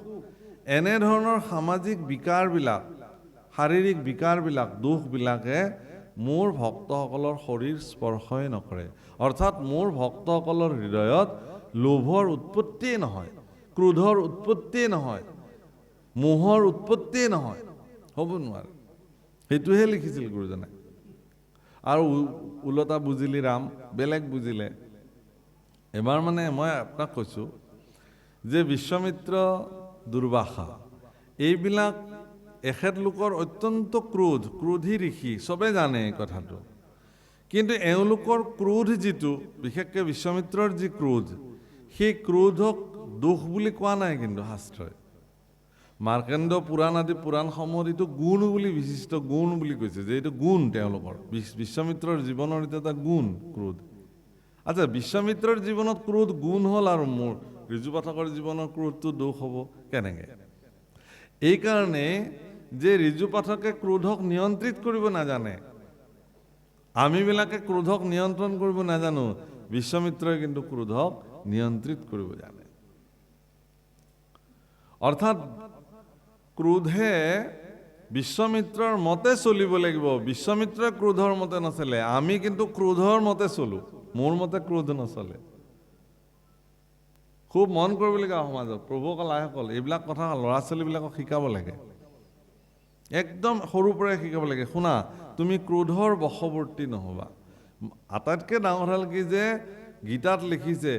এনেধৰণৰ সামাজিক বিকাৰবিলাক, শাৰীৰিক বিকাৰবিলাক, দুখবিলাকে মোৰ ভক্তসকলৰ শৰীৰ স্পৰ্শই নকৰে। অৰ্থাৎ মোৰ ভক্তসকলৰ হৃদয়ত লোভৰ উৎপত্তিয়ে নহয়, ক্ৰোধৰ উৎপত্তিয়ে নহয়, মোহৰ উৎপত্তিয়ে নহয়, হ'ব নোৱাৰে। সেইটোহে লিখিছিল গুৰুজনাই। আৰু ওলটা বুজিলি ৰাম, বেলেগ বুজিলে। এবাৰ মই আপোনাক কৈছোঁ যে বিশ্বামিত্ৰ, দুৰ্বাসা এইবিলাক এখেতলোকৰ অত্যন্ত ক্ৰোধী ঋষি, চবে জানে এই কথাটো। কিন্তু এওঁলোকৰ ক্ৰোধ যিটো, বিশেষকৈ বিশ্বামিত্ৰৰ যি ক্ৰোধ, সেই ক্ৰোধক দোষ বুলি কোৱা নাই কিন্তু শাস্ত্ৰই। মাৰ্কেণ্ড পুৰাণ আদি পুৰাণসমূহত এইটো গুণ বুলি, বিশিষ্ট গুণ বুলি কৈছে, যে এইটো গুণ তেওঁলোকৰ। বিশ্বামিত্ৰৰ জীৱনৰ এইটো এটা গুণ, ক্ৰোধ। আচ্ছা, বিশ্বামিত্ৰৰ জীৱনত ক্ৰোধ গুণ হ'ল, আৰু মোৰ ঋজু পাঠকৰ জীৱনৰ ক্ৰোধটো দোষ হ'ব কেনেকৈ? এইকাৰণে যে ঋজু পাঠকে ক্ৰোধক নিয়ন্ত্ৰিত কৰিব নাজানে, আমিবিলাকে ক্ৰোধক নিয়ন্ত্ৰণ কৰিব নাজানো, বিশ্বামিত্ৰই কিন্তু ক্ৰোধক নিয়ন্ত্ৰিত কৰিব জানে। অৰ্থাৎ ক্ৰোধে বিশ্বামিত্ৰৰ মতে চলিব লাগিব, বিশ্বামিত্ৰই ক্ৰোধৰ মতে নচলে। আমি কিন্তু ক্ৰোধৰ মতে চলো, মোৰ মতে ক্ৰোধ নচলে। খুব মন কৰিবলগীয়া সমাজত প্ৰভুসকল, আইসকল, এইবিলাক কথা ল'ৰা ছোৱালীবিলাকক শিকাব লাগে, একদম সৰুৰ পৰাই শিকাব লাগে। শুনা, তুমি ক্ৰোধৰ বশৱৰ্তী নহ'বা। আটাইতকৈ ডাঙৰ কথা হ'ল কি যে গীতাত লিখিছে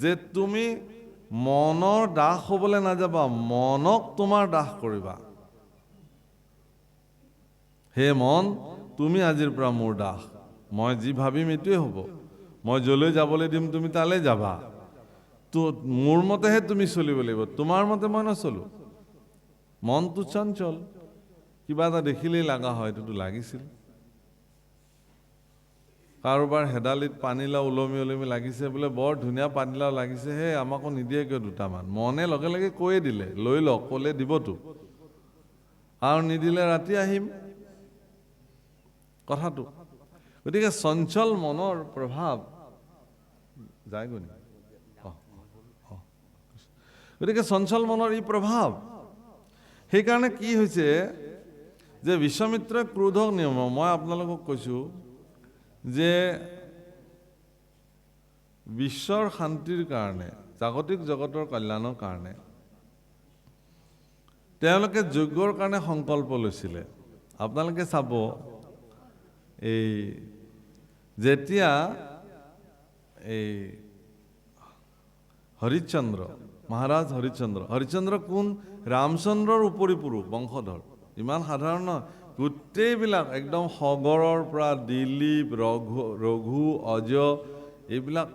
যে তুমি মনৰ দাস হ'বলৈ নাযাবা, মনক তোমাৰ দাস কৰিবা। হে মন, তুমি আজিৰ পৰা মোৰ দাস, মই যি ভাবিম এইটোৱে হ'ব, মই যলৈ যাবলৈ দিম তুমি তালৈ যাবা, তো মোৰ মতেহে তুমি চলিব লাগিব, তোমাৰ মতে মই নচলো। মনটো চঞ্চল, কিবা এটা দেখিলেই লগা হয়, এইটোতো লাগিছিল। কাৰোবাৰ হেদালিত পানীলাও ওলমি ওলমি লাগিছে, বোলে বৰ ধুনীয়া পানীলাও লাগিছে, হে আমাকো নিদিয়ে কিয় দুটামান? মনে লগে লগে কৈয়ে দিলে, লৈ লওক, ক'লে দিবতো, আৰু নিদিলে ৰাতি আহিম, কথাটো। গতিকে চঞ্চল মনৰ প্ৰভাৱ যায়গৈ নেকি? গতিকে চঞ্চল মনৰ ই প্ৰভাৱ। সেইকাৰণে কি হৈছে যে বিশ্বামিত্ৰই ক্ৰোধক নিয়ম, মই আপোনালোকক কৈছোঁ যে বিশ্বৰ শান্তিৰ কাৰণে, জাগতিক জগতৰ কল্যাণৰ কাৰণে তেওঁলোকে যজ্ঞৰ কাৰণে সংকল্প লৈছিলে। আপোনালোকে চাব, এই যেতিয়া এই হৰিশ্চন্দ্ৰ, মহাৰাজ হৰিশ্চন্দ্ৰ কোন? ৰামচন্দ্ৰৰ উপৰি পুৰুষ, বংশধৰ। ইমান সাধাৰণ নহয়, গোটেইবিলাক একদম সগৰৰ পৰা দিলীপ, ৰঘু, অজ, এইবিলাক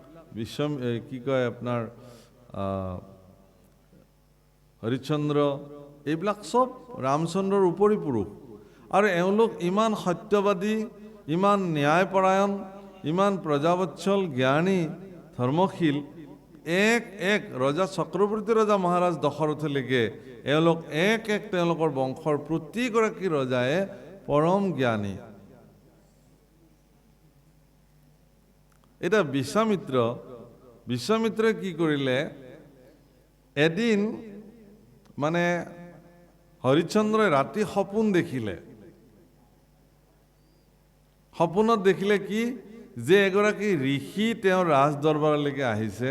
কি কয় আপোনাৰ হৰিশ্চন্দ্ৰ, এইবিলাক চব ৰামচন্দ্ৰৰ উপৰি পুৰুষ। আৰু এওঁলোক ইমান সত্যবাদী, ইমান ন্যায়পৰায়ণ, ইমান প্ৰজাবৎসল, জ্ঞানী, ধৰ্মশীল, এক ৰজা চক্ৰৱৰ্তী ৰজা মহাৰাজ দশৰথলৈকে এওঁলোক এক তেওঁলোকৰ বংশৰ প্ৰতিগৰাকী ৰজাই পৰম জ্ঞানী। এতিয়া বিশ্বামিত্ৰই কি কৰিলে, এদিন মানে হৰিশ্চন্দ্ৰই ৰাতি সপোন দেখিলে। সপোনত দেখিলে কি, যে এগৰাকী ঋষি তেওঁৰ ৰাজ দৰবাৰলৈকে আহিছে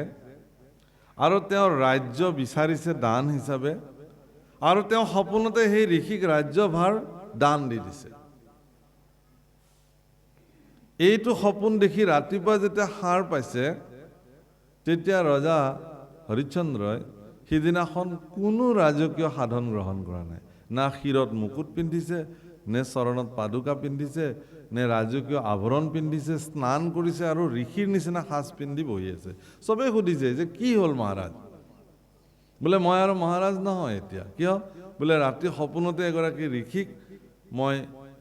আৰু তেওঁৰ ৰাজ্য বিচাৰিছে দান হিচাপে, আৰু তেওঁ সপোনতে সেই ঋষিক ৰাজ্যভাৰ দান দি দিছে। এইটো সপোন দেখি ৰাতিপুৱা যেতিয়া সাৰ পাইছে, তেতিয়া ৰজা হৰিশ্চন্দ্ৰই সিদিনাখন কোনো ৰাজকীয় সাধন গ্ৰহণ কৰা নাই। না শিৰত মুকুট পিন্ধিছে, নে চৰণত পাদুকা পিন্ধিছে, নে ৰাজকীয় আভৰণ পিন্ধিছে, স্নান কৰিছে আৰু ঋষিৰ নিচিনা সাজ পিন্ধি বহি আছে। চবেই সুধিছে যে কি হ'ল মহাৰাজ? বোলে মই আৰু মহাৰাজ নহয় এতিয়া। কিয়? বোলে ৰাতি সপোনতে এগৰাকী ঋষিক মই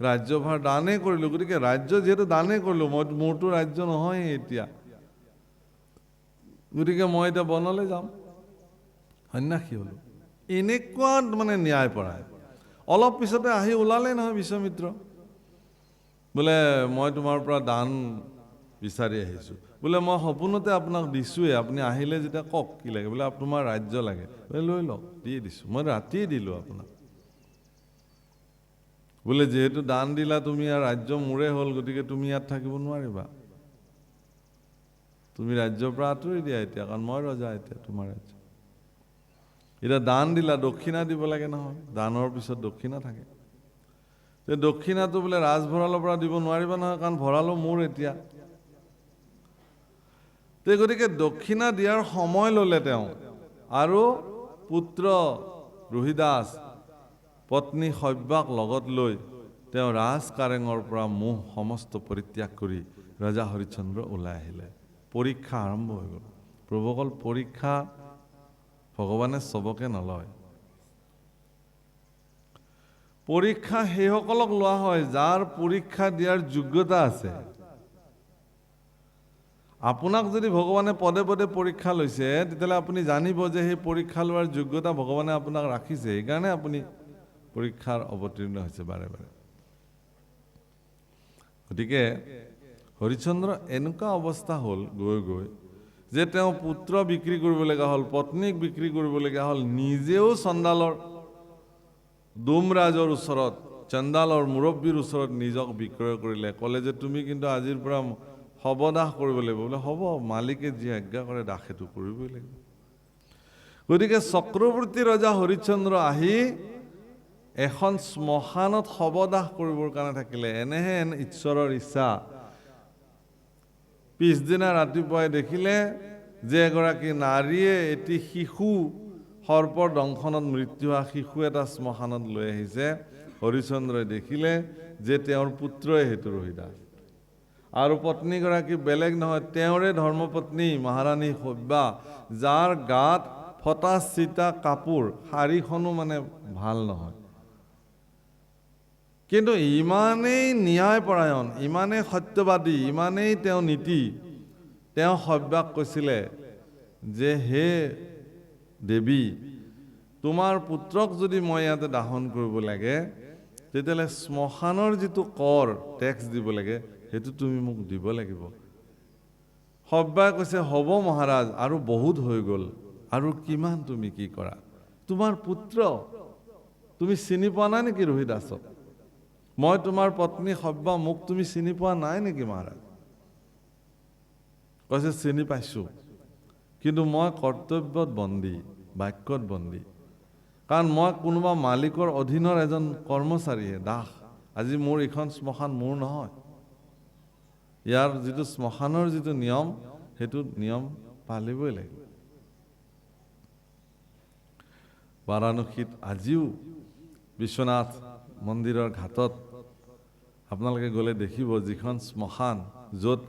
ৰাজ্যভাৰ দানেই কৰিলোঁ, গতিকে ৰাজ্য যিহেতু দানেই কৰিলোঁ, মোৰতো ৰাজ্য নহয় এতিয়া, গতিকে মই এতিয়া বনলৈ যাম, সন্যাসী হ'লো। এনেকুৱা মানে ন্যায় পৰায়। অলপ পিছতে আহি ওলালেই নহয় বিশ্বামিত্ৰ, বোলে মই তোমাৰ পৰা দান বিচাৰি আহিছোঁ। বোলে মই সপোনতে আপোনাক দিছোঁৱে, আপুনি আহিলে যেতিয়া কওক কি লাগে। বোলে তোমাৰ ৰাজ্য লাগে, বোলে লৈ লওক, দি দিছোঁ, মই ৰাতিয়ে দিলোঁ আপোনাক। বোলে যিহেতু দান দিলা তুমি, আৰু ৰাজ্য মোৰে হ'ল, গতিকে তুমি ইয়াত থাকিব নোৱাৰিবা, তুমি ৰাজ্যৰ পৰা আঁতৰি দিয়া এতিয়া, কাৰণ মই ৰজা এতিয়া তোমাৰ ৰাজ্য। এতিয়া দান দিলা, দক্ষিণা দিব লাগে নহয়, দানৰ পিছত দক্ষিণা থাকে। দক্ষিণাটো বোলে ৰাজভঁৰালৰ পৰা দিব নোৱাৰিবা নহয়, কাৰণ ভঁৰালো মোৰ এতিয়া। গতিকে দক্ষিণা দিয়াৰ সময় ল'লে তেওঁ, আৰু পুত্ৰ ৰোহিদাস, পত্নী সব্যাক লগত লৈ তেওঁ ৰাজ কাৰেঙৰ পৰা মোহ সমস্ত পৰিত্যাগ কৰি ৰজা হৰিশ্চন্দ্ৰ ওলাই আহিলে। পৰীক্ষা আৰম্ভ হৈ গ'ল। প্ৰভুসকল, পৰীক্ষা ভগৱানে চবকে নলয়। পৰীক্ষা সেইসকলক লোৱা হয় যাৰ পৰীক্ষা দিয়াৰ যোগ্যতা আছে। আপোনাক যদি ভগৱানে পদে পদে পৰীক্ষা লৈছে, তেতিয়াহ'লে আপুনি জানিব যে সেই পৰীক্ষা লোৱাৰ যোগ্যতা ভগৱানে আপোনাক ৰাখিছে, সেইকাৰণে আপুনি পৰীক্ষাৰ অৱতীৰ্ণ হৈছে বাৰে বাৰে। গতিকে হৰিশ্চন্দ্ৰ এনেকুৱা অৱস্থা হ'ল গৈ গৈ যে তেওঁ পুত্ৰ বিক্ৰী কৰিবলগীয়া হ'ল, পত্নীক বিক্ৰী কৰিবলগীয়া হ'ল, নিজেও চণ্ডালৰ ডোমৰাজৰ ওচৰত, চণ্ডালৰ মুৰব্বীৰ ওচৰত নিজক বিক্ৰয় কৰিলে। ক'লে যে তুমি কিন্তু আজিৰ পৰা শৱদাহ কৰিব লাগিব। বোলে হ'ব, মালিকে যি আজ্ঞা কৰে দাস সেইটো কৰিবই লাগিব। গতিকে চক্ৰৱৰ্তী ৰজা হৰিশ্চন্দ্ৰ আহি এখন শ্মশানত শৱদাহ কৰিবৰ কাৰণে থাকিলে। এনেহেন ঈশ্বৰৰ ইচ্ছা। পিছদিনা ৰাতিপুৱাই দেখিলে যে এগৰাকী নাৰীয়ে এটি শিশু, সৰ্পৰ দংশনত মৃত্যু হোৱা শিশু এটা শ্মশানত লৈ আহিছে। হৰিশ্চন্দ্ৰই দেখিলে যে তেওঁৰ পুত্ৰই সেইটো ৰোহিদাস, আৰু পত্নীগৰাকী বেলেগ নহয়, তেওঁৰে ধৰ্মপত্নী মহাৰাণী সব্যা, যাৰ গাত ফটা চিটা কাপোৰ, শাৰীখনো মানে ভাল নহয়। কিন্তু ইমানেই ন্যায়পৰায়ণ, ইমানেই সত্যবাদী, ইমানেই তেওঁ নীতি, তেওঁ সব্যাক কৈছিলে যে হে দেৱী, তোমাৰ পুত্ৰক যদি মই ইয়াতে দাহন কৰিব লাগে, তেতিয়াহ'লে শ্মশানৰ যিটো কৰ টেক্স দিব লাগে, সেইটো তুমি মোক দিব লাগিব। সব্যাই কৈছে হ'ব মহাৰাজ, আৰু বহুত হৈ গ'ল, আৰু কিমান তুমি কি কৰা? তোমাৰ পুত্ৰ তুমি চিনি পোৱা নাই নেকি ৰোহিদাসক? মই তোমাৰ পত্নী সব্যা, মোক তুমি চিনি পোৱা নাই নেকি মহাৰাজ? কৈছে চিনি পাইছোঁ, কিন্তু মই কৰ্তব্যত বন্দী, বাক্যত বন্দী, কাৰণ মই কোনোবা মালিকৰ অধীনৰ এজন কৰ্মচাৰীহে, দাস। আজি মোৰ এইখন শ্মশান মোৰ নহয়। ইয়াৰ যিটো শ্মশানৰ যিটো নিয়ম, সেইটো নিয়ম পালিবই লাগিব। বাৰাণসীত আজিও বিশ্বনাথ মন্দিৰৰ ঘাটত আপোনালোকে গ'লে দেখিব, যিখন শ্মশান য'ত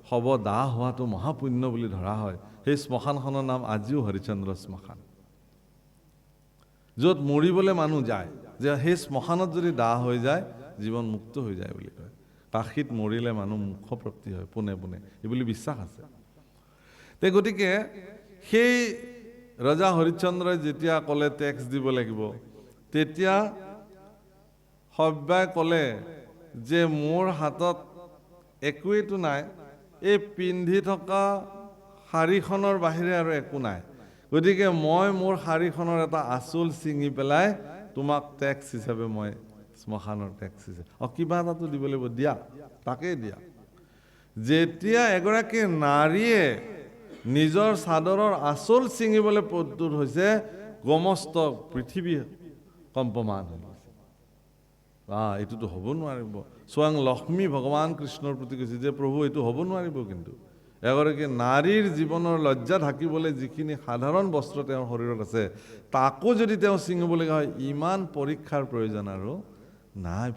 শৱ দাহ হোৱাটো মহাপুণ্য বুলি ধৰা হয়, সেই শ্মশানখনৰ নাম আজিও হৰিশ্চন্দ্ৰ শ্মশান। য'ত মৰিবলৈ মানুহ যায়, যে সেই শ্মশানত যদি দাহ হৈ যায় জীৱন মুক্ত হৈ যায় বুলি কয়। কাশীত মৰিলে মানুহ মুখ্যপ্ৰাপ্তি হয় পোনে পোনে, এই বুলি বিশ্বাস আছে। গতিকে সেই ৰজা হৰিশ্চন্দ্ৰই যেতিয়া ক'লে টেক্স দিব লাগিব, তেতিয়া সব্যাই ক'লে যে মোৰ হাতত একোৱেইটো নাই, এই পিন্ধি থকা শাৰীখনৰ বাহিৰে আৰু একো নাই, গতিকে মই মোৰ শাৰীখনৰ এটা আঁচল ছিঙি পেলাই তোমাক টেক্স হিচাপে মই শ্মশানৰ টেক্স হিচাপে কিবা এটাতো দিব লাগিব, দিয়া, তাকেই দিয়া। যেতিয়া এগৰাকী নাৰীয়ে নিজৰ চাদৰৰ আঁচল ছিঙিবলৈ প্ৰস্তুত হৈছে, সমস্ত পৃথিৱী কম্পমান হৈ গৈছে। এইটোতো হ'ব নোৱাৰিব। স্বয়ং লক্ষ্মী ভগৱান কৃষ্ণৰ প্ৰতি কৈছে যে প্ৰভু এইটো হ'ব নোৱাৰিব, কিন্তু এগৰাকী নাৰীৰ জীৱনৰ লজ্জা ঢাকিবলৈ যিখিনি সাধাৰণ বস্ত্ৰ তেওঁৰ শৰীৰত আছে, তাকো যদি তেওঁ ছিঙিবলগীয়া হয়, ইমান পৰীক্ষাৰ প্ৰয়োজন আৰু নাই।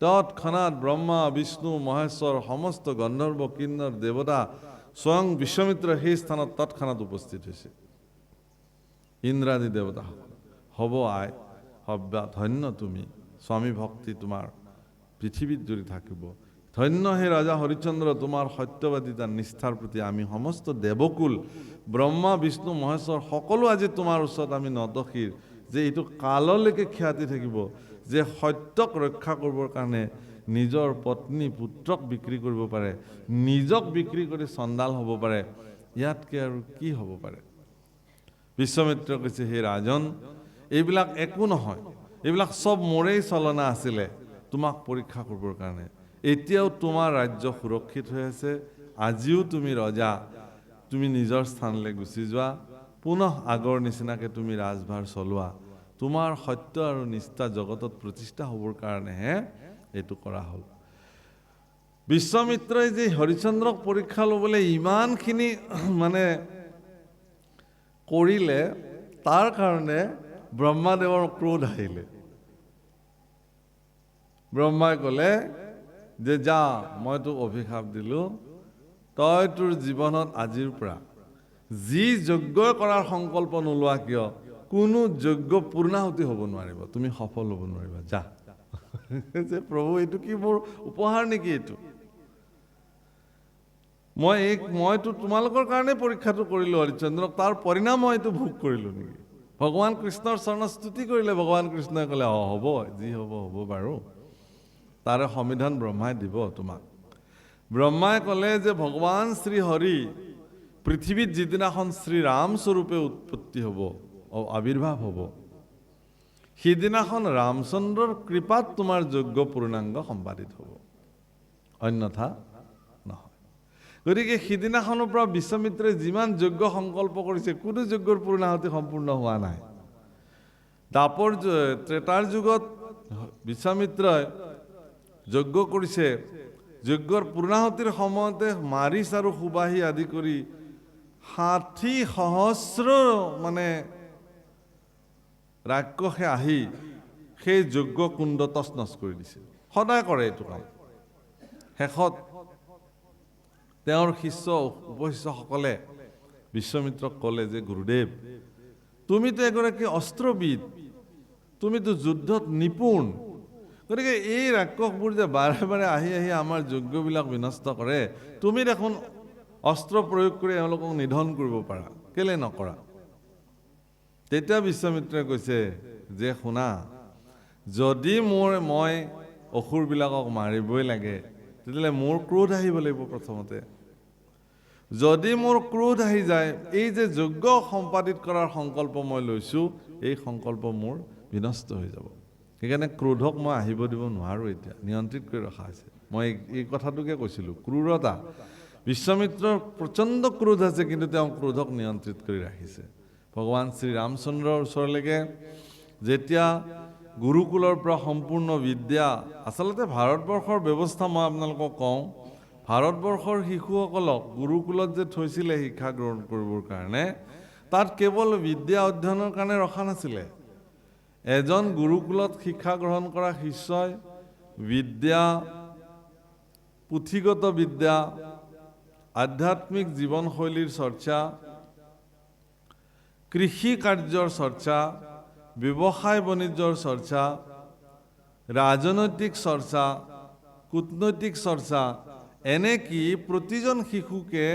তৎক্ষণাৎ ব্ৰহ্মা বিষ্ণু মহেশ্বৰ সমস্ত গন্ধৰ্ব কিন্নৰ দেৱতা স্বয়ং বিশ্বমিত্ৰ সেই স্থানত তৎক্ষণাৎ উপস্থিত হৈছে। ইন্দ্ৰাদি দেৱতা হ'ব আই, সব্যা ধন্য তুমি, স্বামী ভক্তি তোমাৰ পৃথিৱীত জুৰি থাকিব। ধন্য হে ৰাজা হৰিশ্চন্দ্ৰ, তোমাৰ সত্যবাদিতা নিষ্ঠাৰ প্ৰতি আমি সমস্ত দেৱকুল ব্ৰহ্মা বিষ্ণু মহেশ্বৰ সকলো আজি তোমাৰ ওচৰত আমি নতশিৰ, যে এইটো কাললৈকে খ্যাতি থাকিব যে সত্যক ৰক্ষা কৰিবৰ কাৰণে নিজৰ পত্নী পুত্ৰক বিক্ৰী কৰিব পাৰে, নিজক বিক্ৰী কৰি চণ্ডাল হ'ব পাৰে, ইয়াতকৈ আৰু কি হ'ব পাৰে। বিশ্বমিত্ৰ কৈছে হে ৰাজন, এইবিলাক একো নহয়, এইবিলাক চব মোৰেই চলনা আছিলে তোমাক পৰীক্ষা কৰিবৰ কাৰণে। এতিয়াও তোমাৰ ৰাজ্য সুৰক্ষিত হৈ আছে, আজিও তুমি ৰজা, তুমি নিজৰ স্থানলৈ গুচি যোৱা, পুনঃ আগৰ নিচিনাকৈ তুমি ৰাজভাৰ চলোৱা। তোমাৰ সত্য আৰু নিষ্ঠা জগতত প্ৰতিষ্ঠা হ'বৰ কাৰণেহে এইটো কৰা হ'ল। বিশ্বমিত্ৰই যে হৰিশ্চন্দ্ৰক পৰীক্ষা ল'বলৈ ইমানখিনি মানে কৰিলে, তাৰ কাৰণে ব্ৰহ্মাদেৱৰ ক্ৰোধ আহিলে। ব্ৰহ্মাই ক'লে যে যা, মই তোক অভিশাপ দিলোঁ, তই তোৰ জীৱনত আজিৰ পৰা যি যজ্ঞ কৰাৰ সংকল্প নোলোৱা কিয়, কোনো যজ্ঞ পূৰ্ণাহুতি হ'ব নোৱাৰিব, তুমি সফল হ'ব নোৱাৰিবা, যা। যে প্ৰভু এইটো কি মোৰ উপহাৰ নেকি? এইটো মইতো তোমালোকৰ কাৰণে পৰীক্ষাটো কৰিলোঁ হৰিশ্চন্দ্ৰক, তাৰ পৰিণাম মই এইটো ভোগ কৰিলোঁ নেকি? ভগৱান কৃষ্ণৰ চৰণস্তুতি কৰিলে ভগৱান কৃষ্ণই ক'লে হ'ব, যি হ'ব হ'ব বাৰু, তাৰে সমিধান ব্ৰহ্মাই দিব তোমাক। ব্ৰহ্মাই ক'লে যে ভগৱান শ্ৰী হৰি পৃথিৱীত যিদিনাখন শ্ৰীৰাম স্বৰূপে উৎপত্তি হ'ব, আৱিৰ্ভাৱ হ'ব, সিদিনাখন ৰামচন্দ্ৰৰ কৃপাত তোমাৰ যজ্ঞ পূৰ্ণাংগ সম্পাদিত হ'ব, অন্যথা নহয়। গতিকে সিদিনাখনৰ পৰা বিশ্বমিত্ৰই যিমান যজ্ঞ সংকল্প কৰিছে, কোনো যজ্ঞৰ পূৰ্ণাহুতি সম্পূৰ্ণ হোৱা নাই। ত্ৰেতাৰ যুগত বিশ্বমিত্ৰই যজ্ঞ কৰিছে, যজ্ঞৰ পূৰ্ণাহুতিৰ সময়তে মাৰিচ আৰু সুবাহী আদি কৰি 60,000 মানে ৰাক্ষসে আহি সেই যজ্ঞ কুণ্ড তছনছ কৰি দিছে। সদায় কৰে এইটো কাম। শেষত তেওঁৰ শিষ্য উপশিষ্যসকলে বিশ্বমিত্ৰক ক'লে যে গুৰুদেৱ, তুমিতো এগৰাকী অস্ত্ৰবিদ, তুমিতো যুদ্ধত নিপুণ, গতিকে এই ৰাক্ষসবোৰ যে বাৰে বাৰে আহি আহি আমাৰ যজ্ঞবিলাক বিনষ্ট কৰে, তুমি দেখোন অস্ত্ৰ প্ৰয়োগ কৰি এওঁলোকক নিধন কৰিব পাৰা, কেলে নকৰা? তেতিয়া বিশ্বমিত্ৰই কৈছে যে শুনা, যদি মই অসুৰবিলাকক মাৰিবই লাগে, তেতিয়াহ'লে মোৰ ক্ৰোধ আহিব লাগিব প্ৰথমতে। যদি মোৰ ক্ৰোধ আহি যায়, এই যে যজ্ঞ সম্পাদিত কৰাৰ সংকল্প মই লৈছোঁ, এই সংকল্প মোৰ বিনষ্ট হৈ যাব। সেইকাৰণে ক্ৰোধক মই আহিব দিব নোৱাৰোঁ, এতিয়া নিয়ন্ত্ৰিত কৰি ৰখা হৈছে। মই এই কথাটোকে কৈছিলোঁ, ক্ৰূৰতা। বিশ্বমিত্ৰৰ প্ৰচণ্ড ক্ৰোধ আছে, কিন্তু তেওঁ ক্ৰোধক নিয়ন্ত্ৰিত কৰি ৰাখিছে। ভগৱান শ্ৰীৰামচন্দ্ৰৰ ওচৰলৈকে যেতিয়া গুৰুকুলৰ পৰা সম্পূৰ্ণ বিদ্যা, আচলতে ভাৰতবৰ্ষৰ ব্যৱস্থা মই আপোনালোকক কওঁ, ভাৰতবৰ্ষৰ শিশুসকলক গুৰুকুলত যে থৈছিলে শিক্ষা গ্ৰহণ কৰিবৰ কাৰণে, তাত কেৱল বিদ্যা অধ্যয়নৰ কাৰণে ৰখা নাছিলে। এজন গুৰুকুলত শিক্ষা গ্ৰহণ কৰা শিষ্যই বিদ্যা, পুথিগত বিদ্যা, আধ্যাত্মিক জীৱনশৈলীৰ চৰ্চা, কৃষি কাৰ্যৰ চৰ্চা, ব্যৱসায় বাণিজ্যৰ চৰ্চা, ৰাজনৈতিক চৰ্চা, কূটনৈতিক চৰ্চা, এনেকি প্ৰতিজন শিশুকে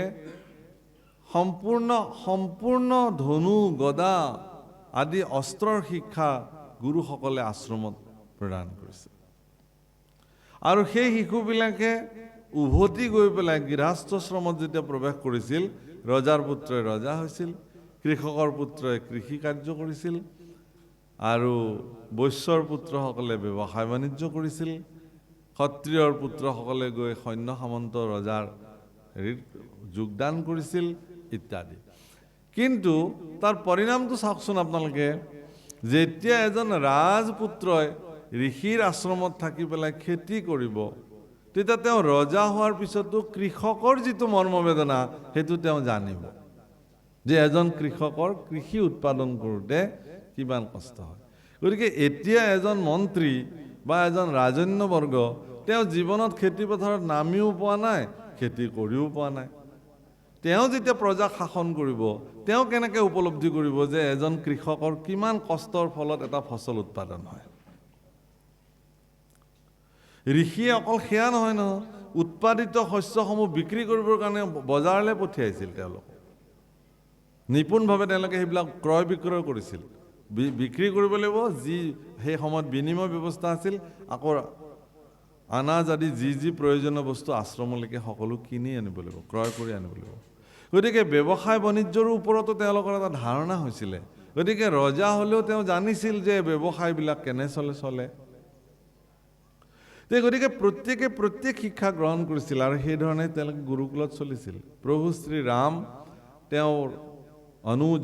সম্পূৰ্ণ ধনু গদা আদি অস্ত্ৰৰ শিক্ষা গুৰুসকলে আশ্ৰমত প্ৰদান কৰিছে। আৰু সেই শিশুবিলাকে উভতি গৈ পেলাই গৃহস্থশ্ৰমত যেতিয়া প্ৰৱেশ কৰিছিল, ৰজাৰ পুত্ৰই ৰজা হৈছিল, কৃষকৰ পুত্ৰই কৃষি কাৰ্য কৰিছিল, আৰু বৈশ্যৰ পুত্ৰসকলে ব্যৱসায় বাণিজ্য কৰিছিল, ক্ষত্ৰিয়ৰ পুত্ৰসকলে গৈ সৈন্য সামন্ত ৰজাৰ হেৰিত যোগদান কৰিছিল ইত্যাদি। কিন্তু তাৰ পৰিণামটো চাওকচোন আপোনালোকে, যেতিয়া এজন ৰাজপুত্ৰই ঋষিৰ আশ্ৰমত থাকি পেলাই খেতি কৰিব, তেতিয়া তেওঁ ৰজা হোৱাৰ পিছতো কৃষকৰ যিটো মৰ্মবেদনা সেইটো তেওঁ জানিব যে এজন কৃষকৰ কৃষি উৎপাদন কৰোঁতে কিমান কষ্ট হয়। গতিকে এতিয়া এজন মন্ত্ৰী বা এজন ৰাজন্যবৰ্গ তেওঁ জীৱনত খেতি পথাৰত নামিও পোৱা নাই, খেতি কৰিও পোৱা নাই। তেওঁ যেতিয়া প্ৰজাক শাসন কৰিব, তেওঁ কেনেকৈ উপলব্ধি কৰিব যে এজন কৃষকৰ কিমান কষ্টৰ ফলত এটা ফচল উৎপাদন হয়। ঋষিয়ে অকল সেয়া নহয় নহয়, উৎপাদিত শস্যসমূহ বিক্ৰী কৰিবৰ কাৰণে বজাৰলৈ পঠিয়াইছিল তেওঁলোক। নিপুণভাৱে তেওঁলোকে সেইবিলাক ক্ৰয় বিক্ৰয় কৰিছিল, বিক্ৰী কৰিব লাগিব। যি সেই সময়ত বিনিময় ব্যৱস্থা আছিল, আকৌ আনাজ আদি যি প্ৰয়োজনীয় বস্তু আশ্ৰমলৈকে সকলো কিনি আনিব লাগিব, ক্ৰয় কৰি আনিব লাগিব। গতিকে ব্যৱসায় বাণিজ্যৰ ওপৰতো তেওঁলোকৰ এটা ধাৰণা হৈছিলে। গতিকে ৰজা হ'লেও তেওঁ জানিছিল যে ব্যৱসায়বিলাক কেনে চলে। গতিকে প্ৰত্যেক শিক্ষা গ্ৰহণ কৰিছিল আৰু সেইধৰণে তেওঁলোকে গুৰুকুলত চলিছিল। প্ৰভু শ্ৰীৰাম, তেওঁৰ অনুজ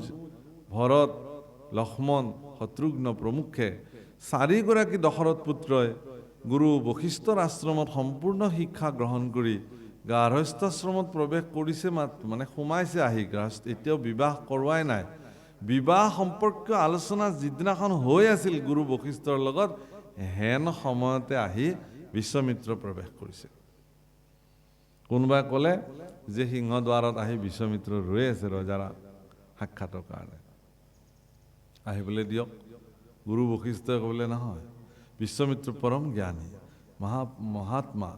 ভৰত, লক্ষ্মণ, শত্ৰুঘ্ন প্ৰমুখ্যে 4গৰাকী দশৰথ পুত্ৰই গুৰু বশিষ্ঠৰ আশ্ৰমত সম্পূৰ্ণ শিক্ষা গ্ৰহণ কৰি গাৰ্হস্থ্যাশ্ৰমত প্ৰৱেশ কৰিছে, মানে সোমাইছে আহি গাৰ্হস্থ, এতিয়াও বিবাহ কৰোৱাই নাই। বিবাহ সম্পৰ্কীয় আলোচনা যিদিনাখন হৈ আছিল গুৰু বশিষ্ঠৰ লগত, হেন সময়তে আহি বিশ্বমিত্ৰ প্ৰৱেশ কৰিছে। কোনোবাই ক'লে যে সিংহদ্বাৰত আহি বিশ্বমিত্ৰ ৰৈ আছে ৰজাৰ সাক্ষাতৰ কাৰণে, আহিবলৈ দিয়ক। গুৰু বশিষ্ঠই ক'বলৈ নহয়, বিশ্বমিত্ৰ পৰম জ্ঞানী, মহাত্মা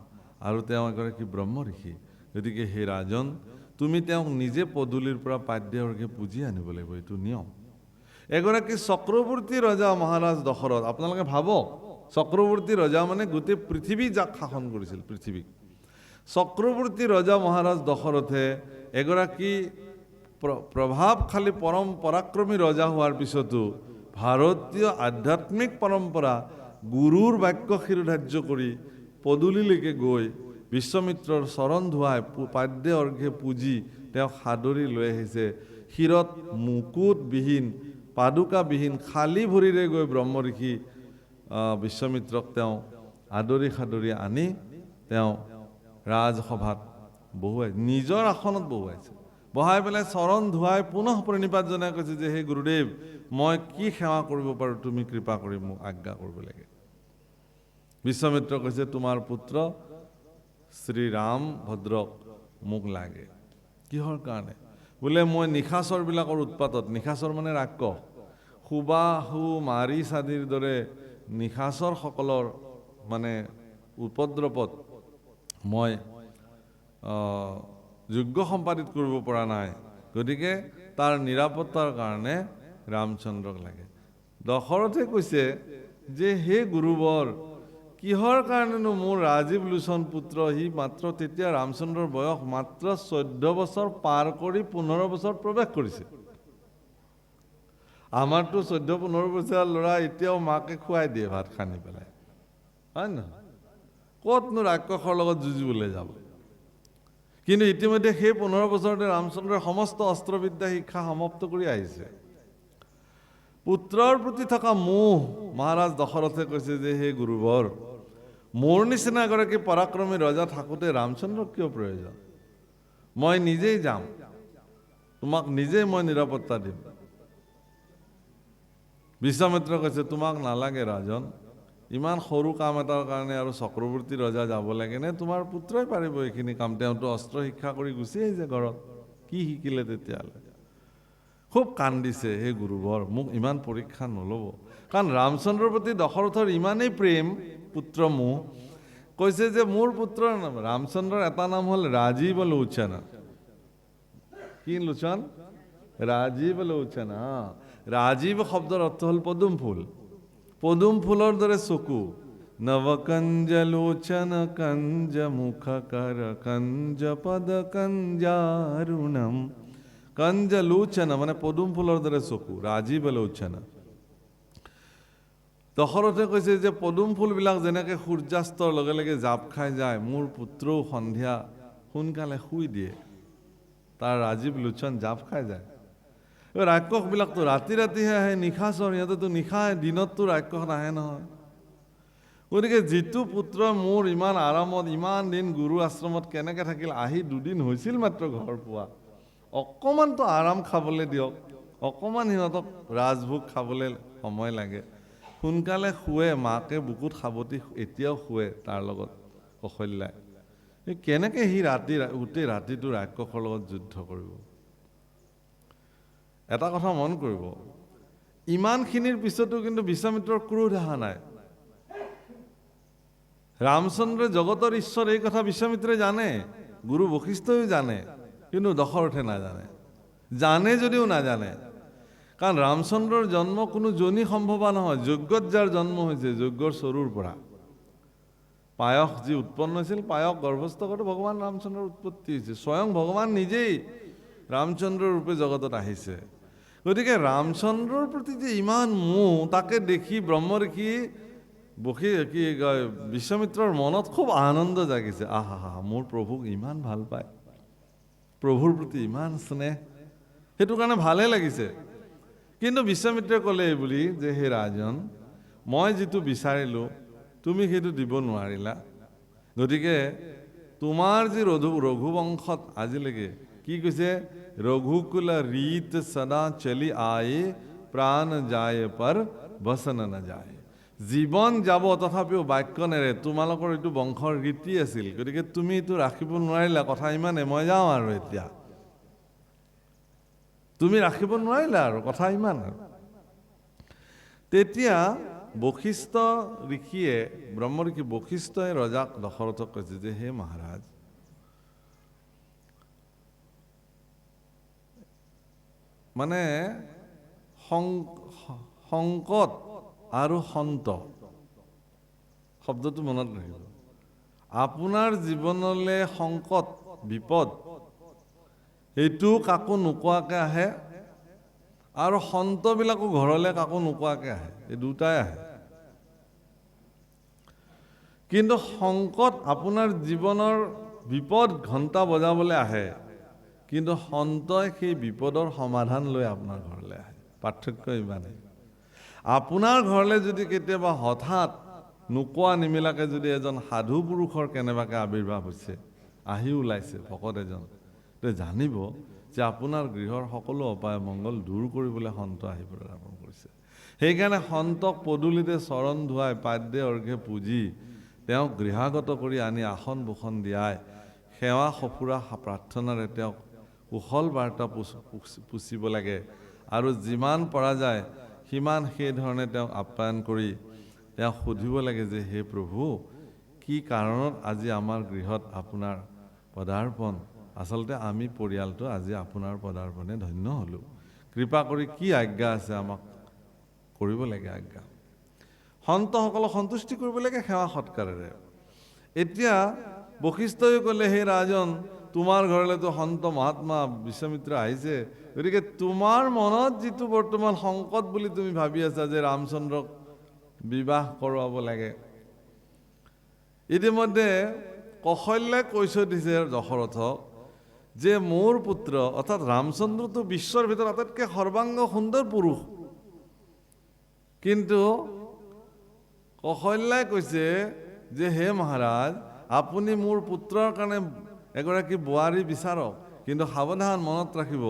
আৰু তেওঁ এগৰাকী ব্ৰহ্ম ঋষি। গতিকে সেই ৰাজন, তুমি তেওঁক নিজে পদূলিৰ পৰা পাদ্যৰ্ঘে পুজি আনিব লাগিব, এইটো নিয়ম। এগৰাকী চক্ৰৱৰ্তী ৰজা মহাৰাজ দশৰথ, আপোনালোকে ভাবক, চক্ৰৱৰ্তী ৰজা মানে গোটেই পৃথিৱী যাক শাসন কৰিছিল, পৃথিৱীক। চক্ৰৱৰ্তী ৰজা মহাৰাজ দশৰথে এগৰাকী প্ৰভাৱশালী পৰম পৰাক্ৰমী ৰজা হোৱাৰ পিছতো ভাৰতীয় আধ্যাত্মিক পৰম্পৰা গুৰুৰ বাক্য শিৰোধাৰ্য কৰি পদূলিলৈকে গৈ বিশ্বমিত্ৰৰ চৰণ ধুৱাই পাদ্য অৰ্ঘ্যে পুজি তেওঁক সাদৰি লৈ আহিছে। শিৰত মুকুটবিহীন, পাদুকাবিহীন খালী ভৰিৰে গৈ ব্ৰহ্ম ঋষি বিশ্বমিত্ৰক তেওঁ আদৰি সাদৰি আনি তেওঁ ৰাজসভাত বহুৱাই, নিজৰ আসনত বহুৱাইছে। বহাই পেলাই চৰণ ধুৱাই পুনঃ প্ৰণিপাত জনাই কৈছে যে হে গুৰুদেৱ, মই কি সেৱা কৰিব পাৰোঁ, তুমি কৃপা কৰি মোক আজ্ঞা কৰিব লাগে। বিশ্বমিত্ৰ কৈছে, তোমাৰ পুত্ৰ শ্ৰীৰাম ভদ্ৰক মোক লাগে। কিহৰ কাৰণে? বোলে মই নিশাচৰবিলাকৰ উৎপাতত, নিশাচৰ মানে ৰাক্ষস, সুবাহু মাৰিচ আদিৰ দৰে নিশাচৰসকলৰ মানে উপদ্ৰৱত মই যোগ্য সম্পাদিত কৰিব পৰা নাই। গতিকে তাৰ নিৰাপত্তাৰ কাৰণে ৰামচন্দ্ৰক লাগে। দশৰথে কৈছে যে হে গুৰুবৰ, কিহৰ কাৰণেনো মোৰ ৰাজীৱ লোচন পুত্ৰ, সি মাত্ৰ তেতিয়া ৰামচন্দ্ৰৰ বয়স মাত্ৰ 14 বছৰ পাৰ কৰি 15 বছৰত প্ৰৱেশ কৰিছে। আমাৰতো 14-15 বছৰীয়া ল'ৰা এতিয়াও মাকে খুৱাই দিয়ে ভাত সানি পেলাই, হয় নহয়? ক'তনো ৰাক্ষসৰ লগত যুঁজিবলৈ যাব? কিন্তু ইতিমধ্যে সেই 15 বছৰতে ৰামচন্দ্ৰৰ সমস্ত অস্ত্ৰবিদ্যা শিক্ষা সমাপ্ত কৰি আহিছে। পুত্ৰৰ প্ৰতি থকা মোহ মহাৰাজ দশৰথে কৈছে যে হে গুৰুবৰ, মোৰ নিচিনা এগৰাকী পৰাক্ৰমী ৰজা থাকোঁতে ৰামচন্দ্ৰক কিয় প্ৰয়োজন? মই নিজেই যাম, তোমাক নিজেই মই নিৰাপত্তা দিম। বিশ্বমিত্ৰ কৈছে, তোমাক নালাগে ৰাজন, ইমান সৰু কাম এটাৰ কাৰণে আৰু চক্ৰৱৰ্তী ৰজা যাব লাগে নে? তোমাৰ পুত্ৰই পাৰিব এইখিনি কাম। তেওঁতো অস্ত্ৰ শিক্ষা কৰি গুচি আহিছে ঘৰত, কি শিকিলে তেতিয়াহ'লে? খুব কান্দিছে, হে গুৰুবৰ, মোক ইমান পৰীক্ষা নল'ব। কাৰণ ৰামচন্দ্ৰৰ প্ৰতি দশৰথৰ ইমানেই প্ৰেম, পুত্ৰ মোহ, কৈছে যে মোৰ পুত্ৰৰ নাম ৰামচন্দ্ৰৰ এটা নাম হ'ল ৰাজীৱ লোচন, কি লোচন? ৰাজীৱ লোচন। ৰাজীৱ শব্দৰ অৰ্থ হ'ল পদুম ফুল। পদুম ফুলৰ দৰে চকু। নৱকঞ্জ লোচন কঞ্জ মুখ কৰ কঞ্জ পদ কঞ্জাৰুণম। কঞ্জ লোচন মানে পদুম ফুলৰ দৰে চকু, ৰাজীৱ লোচন। দশৰথে কৈছে যে পদুম ফুলবিলাক যেনেকৈ সূৰ্যাস্তৰ লগে লগে জাপ খাই যায়, মোৰ পুত্ৰও সন্ধিয়া সোনকালে শুই দিয়ে, তাৰ ৰাজীৱ লোচন জাপ খাই যায়। ৰাক্ষসবিলাকতো ৰাতি ৰাতিহে আহে, নিশাচৰ, সিহঁতেতো নিশাই, দিনততো ৰাক্ষস নাহে নহয়। গতিকে যিটো পুত্ৰ মোৰ ইমান আৰামত ইমান দিন গুৰু আশ্ৰমত কেনেকৈ থাকিল, আহি দুদিন হৈছিল মাত্ৰ ঘৰ পোৱা, অকণমানতো আৰাম খাবলৈ দিয়ক, অকণমান সিহঁতক ৰাজভোগ খাবলৈ সময় লাগে। সোনকালে শুৱে, মাকে বুকুত সাৱটি এতিয়াও শুৱে তাৰ লগত কৌশল্যাই। কেনেকৈ সি গোটেই ৰাতিটো ৰাক্ষসৰ লগত যুদ্ধ কৰিব? এটা কথা মন কৰিব, ইমানখিনিৰ পিছতো কিন্তু বিশ্বামিত্ৰৰ ক্ৰোধ অহা নাই। ৰামচন্দ্ৰই জগতৰ ঈশ্বৰ এই কথা বিশ্বামিত্ৰে জানে, গুৰু বশিষ্ঠইও জানে, কিন্তু দশৰথে নাজানে। জানে যদিও নাজানে, কাৰণ ৰামচন্দ্ৰৰ জন্ম কোনো জনী সম্ভৱা নহয়। যজ্ঞত যাৰ জন্ম হৈছে, যজ্ঞৰ চৰুৰ পৰা পায়স যি উৎপন্ন হৈছিল, পায়স গৰ্ভস্থ কৰোঁতে ভগৱান ৰামচন্দ্ৰৰ উৎপত্তি হৈছে। স্বয়ং ভগৱান নিজেই ৰামচন্দ্ৰৰ ৰূপে জগতত আহিছে। গতিকে ৰামচন্দ্ৰৰ প্ৰতি যে ইমান মোহ, তাকে দেখি ব্ৰহ্ম ঋষি বিশ্বামিত্ৰৰ মনত খুব আনন্দ জাগিছে। আহা, মোৰ প্ৰভুক ইমান ভাল পায়, প্ৰভুৰ প্ৰতি ইমান স্নেহ, সেইটো কাৰণে ভালেই লাগিছে। কিন্তু বিশ্বামিত্ৰে ক'লে এই বুলি যে হে ৰাজন, মই যিটো বিচাৰিলোঁ তুমি সেইটো দিব নোৱাৰিলা। গতিকে তোমাৰ যি ৰঘুবংশত আজিলৈকে কি কৈছে, ৰঘুকুল ৰীত সদা চলি আয়ে, প্ৰাণ যায় পৰ বচন নাযায়। জীৱন যাব তথাপিও বাক্য নেৰে, তোমালোকৰ এইটো বংশৰ ৰীতি আছিল। গতিকে তুমি এইটো ৰাখিব নোৱাৰিলা, কথা ইমানে, মই যাওঁ আৰু এতিয়া। তুমি ৰাখিব নোৱাৰিলা আৰু, কথা ইমান আৰু। তেতিয়া বশিষ্ঠ ঋষিয়ে, ব্ৰহ্ম ঋষি বশিষ্ঠই ৰজাক দশৰথক কৈছে যে হে মহাৰাজ, মানে সংকট আৰু সন্ত শব্দটো মনত ৰাখিব। আপোনাৰ জীৱনলৈ সংকট বিপদ এইটো কাকো নোকোৱাকৈ আহে, আৰু সন্তবিলাকো ঘৰলৈ কাকো নোকোৱাকৈ আহে, এই দুটাই আহে। কিন্তু সংকট আপোনাৰ জীৱনৰ বিপদ ঘণ্টা বজাবলৈ আহে, কিন্তু সন্তই সেই বিপদৰ সমাধান লৈ আপোনাৰ ঘৰলৈ আহে। পাৰ্থক্য ইমানেই। আপোনাৰ ঘৰলৈ যদি কেতিয়াবা হঠাৎ নোকোৱা নিমিলাকৈ যদি এজন সাধু পুৰুষৰ কেনেবাকৈ আৱিৰ্ভাৱ হৈছে, আহি ওলাইছে ভকত এজন, জানিব যে আপোনাৰ গৃহৰ সকলো অপায় মংগল দূৰ কৰিবলৈ সন্ত আহিবলৈ আৰম্ভ কৰিছে। সেইকাৰণে সন্তক পদূলিতে চৰণ ধুৱাই পাদ্যে অৰ্ঘ্যে পূজি তেওঁক গৃহাগত কৰি আনি আসন বোষণ দিয়াই সেৱা সফুৰা প্ৰাৰ্থনাৰে তেওঁক কুশল বাৰ্তা পুচিব লাগে, আৰু যিমান পৰা যায় সিমান সেইধৰণে তেওঁক আপ্যায়ন কৰি তেওঁক সুধিব লাগে যে হে প্ৰভু, কি কাৰণত আজি আমাৰ গৃহত আপোনাৰ পদাৰ্পণ, আচলতে আমি পৰিয়ালটো আজি আপোনাৰ পদাৰ্পণে ধন্য হ'লোঁ, কৃপা কৰি কি আজ্ঞা আছে আমাক কৰিব লাগে আজ্ঞা। সন্তসকলক সন্তুষ্টি কৰিব লাগে সেৱা সৎকাৰেৰে। এতিয়া বশিষ্ঠই ক'লে হে ৰাজন, তোমাৰ ঘৰলৈতো সন্ত মহাত্মা বিশ্বামিত্ৰ আহিছে, গতিকে তোমাৰ মনত যিটো বৰ্তমান সংকট বুলি তুমি ভাবি আছা যে ৰামচন্দ্ৰক বিবাহ কৰোৱাব লাগে, ইতিমধ্যে কৌশল্যাই কৈ থৈ দিছে দশৰথক যে মোৰ পুত্ৰ অৰ্থাৎ ৰামচন্দ্ৰটো বিশ্বৰ ভিতৰত আটাইতকৈ সৰ্বাংগ সুন্দৰ পুৰুষ, কিন্তু কৌশল্যাই কৈছে যে হে মহাৰাজ, আপুনি মোৰ পুত্ৰৰ কাৰণে এগৰাকী বোৱাৰী বিচাৰক, কিন্তু সাৱধান, মনত ৰাখিব,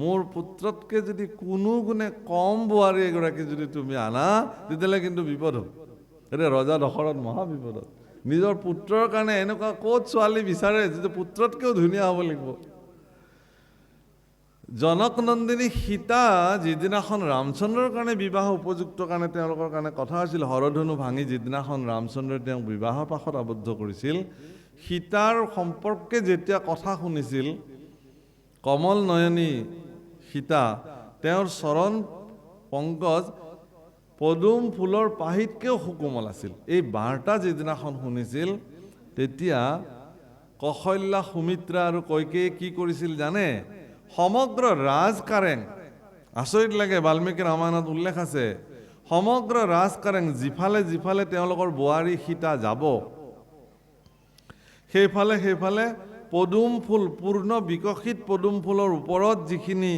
মোৰ পুত্ৰতকৈ যদি কোনো গুণে কম বোৱাৰী এগৰাকী যদি তুমি আনা, তেতিয়াহ'লে কিন্তু বিপদ হ'ব। এতিয়া ৰজা দশৰথ মহা বিপদত। নিজৰ পুত্ৰৰ কাৰণে এনেকুৱা ক'ত ছোৱালী বিচাৰে যিটো পুত্ৰতকৈও ধুনীয়া হ'ব লাগিব। জনক নন্দিনী সীতা যিদিনাখন ৰামচন্দ্ৰৰ কাৰণে বিবাহ উপযুক্ত কাৰণে তেওঁলোকৰ কাৰণে কথা হৈছিল, হৰধনু ভাঙি যিদিনাখন ৰামচন্দ্ৰই তেওঁক বিবাহৰ পাশত আবদ্ধ কৰিছিল, সীতাৰ সম্পৰ্কে যেতিয়া কথা শুনিছিল কমল নয়নী সীতা তেওঁৰ চৰণ পংকজ পদুম ফুলৰ পাহিতকৈও সুকোমল আছিল। এই বাৰ্তা যিদিনাখন শুনিছিল তেতিয়া কৌশল্যা, সুমিত্ৰা আৰু কৈকেয়ীয়ে কি কৰিছিল জানে? সমগ্ৰ ৰাজকাৰেং, আচৰিত লাগে, বাল্মীকি ৰামায়ণত উল্লেখ আছে, সমগ্ৰ ৰাজকাৰেং যিফালে যিফালে তেওঁলোকৰ বোৱাৰী সীতা যাব সেইফালে সেইফালে পদুম ফুল, পূৰ্ণ বিকশিত পদুম ফুলৰ ওপৰত যিখিনি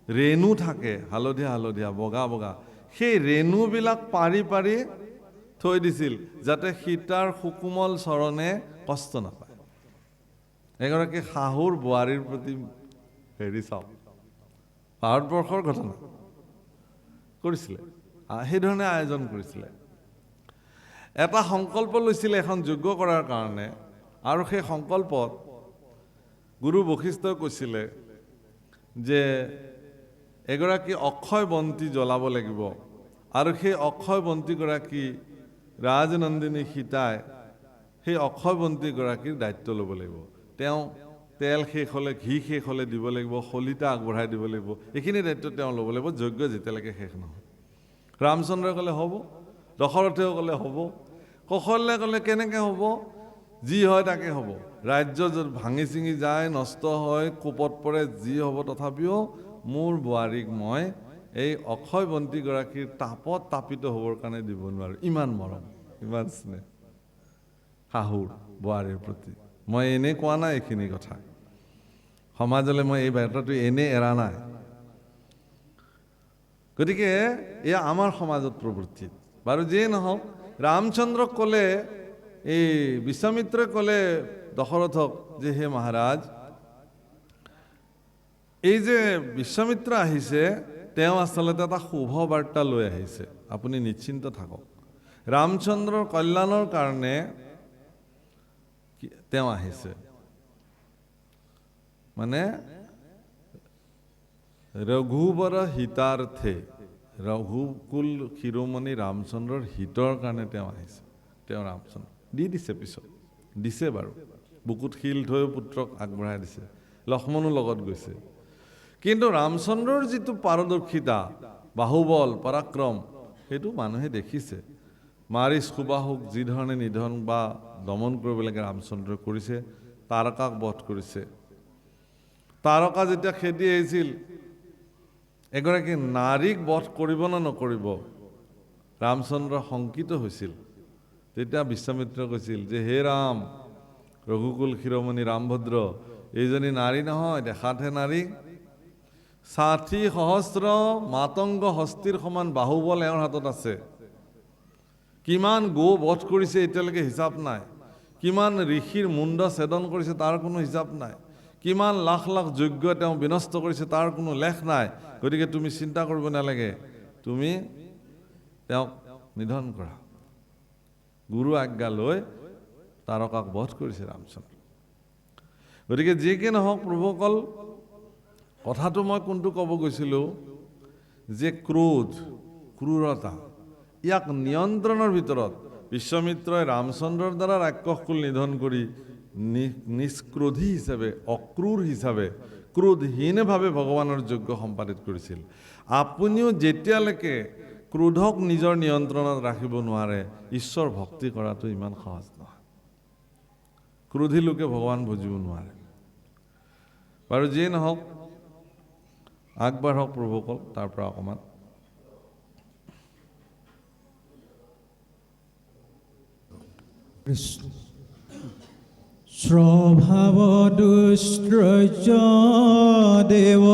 ৰেণু থাকে, হালধীয়া হালধীয়া, বগা বগা, সেই ৰেণুবিলাক পাৰি পাৰি থৈ দিছিল যাতে সীতাৰ সুকোমল চৰণে কষ্ট নাপায়। এগৰাকী শাহুৰ বোৱাৰীৰ প্ৰতি হেৰি চাওক, ভাৰতবৰ্ষৰ ঘটনা কৰিছিলে, সেইধৰণে আয়োজন কৰিছিলে। এটা সংকল্প লৈছিলে এখন যজ্ঞ কৰাৰ কাৰণে, আৰু সেই সংকল্পত গুৰু বশিষ্ঠই কৈছিলে যে এগৰাকী অক্ষয় বন্তি জ্বলাব লাগিব, আৰু সেই অক্ষয় বন্তিগৰাকী ৰাজনন্দিনী সীতাই সেই অক্ষয় বন্তিগৰাকীৰ দায়িত্ব ল'ব লাগিব। তেওঁ তেল শেষ হ'লে, ঘি শেষ হ'লে দিব লাগিব, শলিতা আগবঢ়াই দিব লাগিব, এইখিনি দায়িত্ব তেওঁ ল'ব লাগিব যজ্ঞ যেতিয়ালৈকে শেষ নহয়। ৰামচন্দ্ৰই ক'লে হ'ব, দশৰথেও ক'লে হ'ব, কৌশল্যাই ক'লে কেনেকৈ হ'ব? যি হয় তাকে হ'ব, ৰাজ্য য'ত ভাঙি চিঙি যায়, নষ্ট হয়, কোপত পৰে, যি হ'ব, তথাপিও মোৰ বোৱাৰীক মই এই অক্ষয় বন্তিগৰাকীৰ তাপত তাপিত হ'বৰ কাৰণে দিব নোৱাৰোঁ। ইমান মৰম, ইমান স্নেহ শাহুৰ বোৱাৰীৰ প্ৰতি। মই এনেই কোৱা নাই এইখিনি কথা, সমাজলৈ মই এই বাৰ্তাটো এনেই এৰা নাই। গতিকে এয়া আমাৰ সমাজত প্ৰবৃত্তি। বাৰু যিয়ে নহওক, ৰামচন্দ্ৰক ক'লে, এই বিশ্বামিত্ৰই ক'লে দশৰথক যে হে মহাৰাজ, এই যে বিশ্বামিত্ৰ আহিছে তেওঁ আচলতে এটা শুভ বাৰ্তা লৈ আহিছে, আপুনি নিশ্চিন্ত থাকক। ৰামচন্দ্ৰৰ কল্যাণৰ কাৰণে তেওঁ আহিছে, মানে ৰঘুবৰ হিতাৰ্থে, ৰঘুকুল শিৰোমণি ৰামচন্দ্ৰৰ হিতৰ কাৰণে তেওঁ আহিছে। তেওঁ ৰামচন্দ্ৰ দি দিছে, পিছত দিছে বাৰু, বুকুত শিল থৈ পুত্ৰক আগবঢ়াই দিছে, লক্ষ্মণো লগত গৈছে। কিন্তু ৰামচন্দ্ৰৰ যিটো পাৰদৰ্শিতা, বাহুবল, পৰাক্ৰম, সেইটো মানুহে দেখিছে। মাৰিচ সুবাহুক যি ধৰণে নিধন বা দমন কৰিব লাগে ৰামচন্দ্ৰই কৰিছে, তাৰকাক বধ কৰিছে। তাৰকা যেতিয়া খেদি আহিছিল, এগৰাকী নাৰীক বধ কৰিব নে নকৰিব ৰামচন্দ্ৰ শংকিত হৈছিল। তেতিয়া বিশ্বামিত্ৰই কৈছিল যে হে ৰাম, ৰঘুকুল শিৰোমণি ৰামভদ্ৰ, এইজনী নাৰী নহয়, দেখাতহে নাৰী। ৬০,০০০ মাতংগ হস্তীৰ সমান বাহুবল এওঁৰ হাতত আছে। কিমান গো বধ কৰিছে এতিয়ালৈকে হিচাপ নাই, কিমান ঋষিৰ মুণ্ড ছেদন কৰিছে তাৰ কোনো হিচাপ নাই, কিমান লাখ লাখ যজ্ঞ তেওঁ বিনষ্ট কৰিছে তাৰ কোনো লেখ নাই। গতিকে তুমি চিন্তা কৰিব নালাগে, তুমি তেওঁক নিধন কৰা। গুৰু আজ্ঞা লৈ তাৰকাক বধ কৰিছে ৰামচন্দ্ৰ। গতিকে যি কি নহওক প্ৰভুসকল, কথাটো মই কোনটো ক'ব গৈছিলোঁ যে ক্ৰোধ, ক্ৰূৰতা, ইয়াক নিয়ন্ত্ৰণৰ ভিতৰত বিশ্বামিত্ৰই ৰামচন্দ্ৰৰ দ্বাৰা ৰাক্ষসকুল নিধন কৰি নিষ্ক্ৰোধী হিচাপে, অক্ৰূৰ হিচাপে, ক্ৰোধহীনভাৱে ভগৱানৰ যজ্ঞ সম্পাদিত কৰিছিল। আপুনিও যেতিয়ালৈকে ক্ৰোধক নিজৰ নিয়ন্ত্ৰণত ৰাখিব নোৱাৰে, ঈশ্বৰ ভক্তি কৰাটো ইমান সহজ নহয়। ক্ৰোধী লোকে ভগৱান বুজিব নোৱাৰে। বাৰু যিয়ে নহওক, আগবাঢ়ক প্ৰভুসকল, তাৰ পৰা অকণমান স্বভাৱ দুষ্ট্ৰজ দেৱ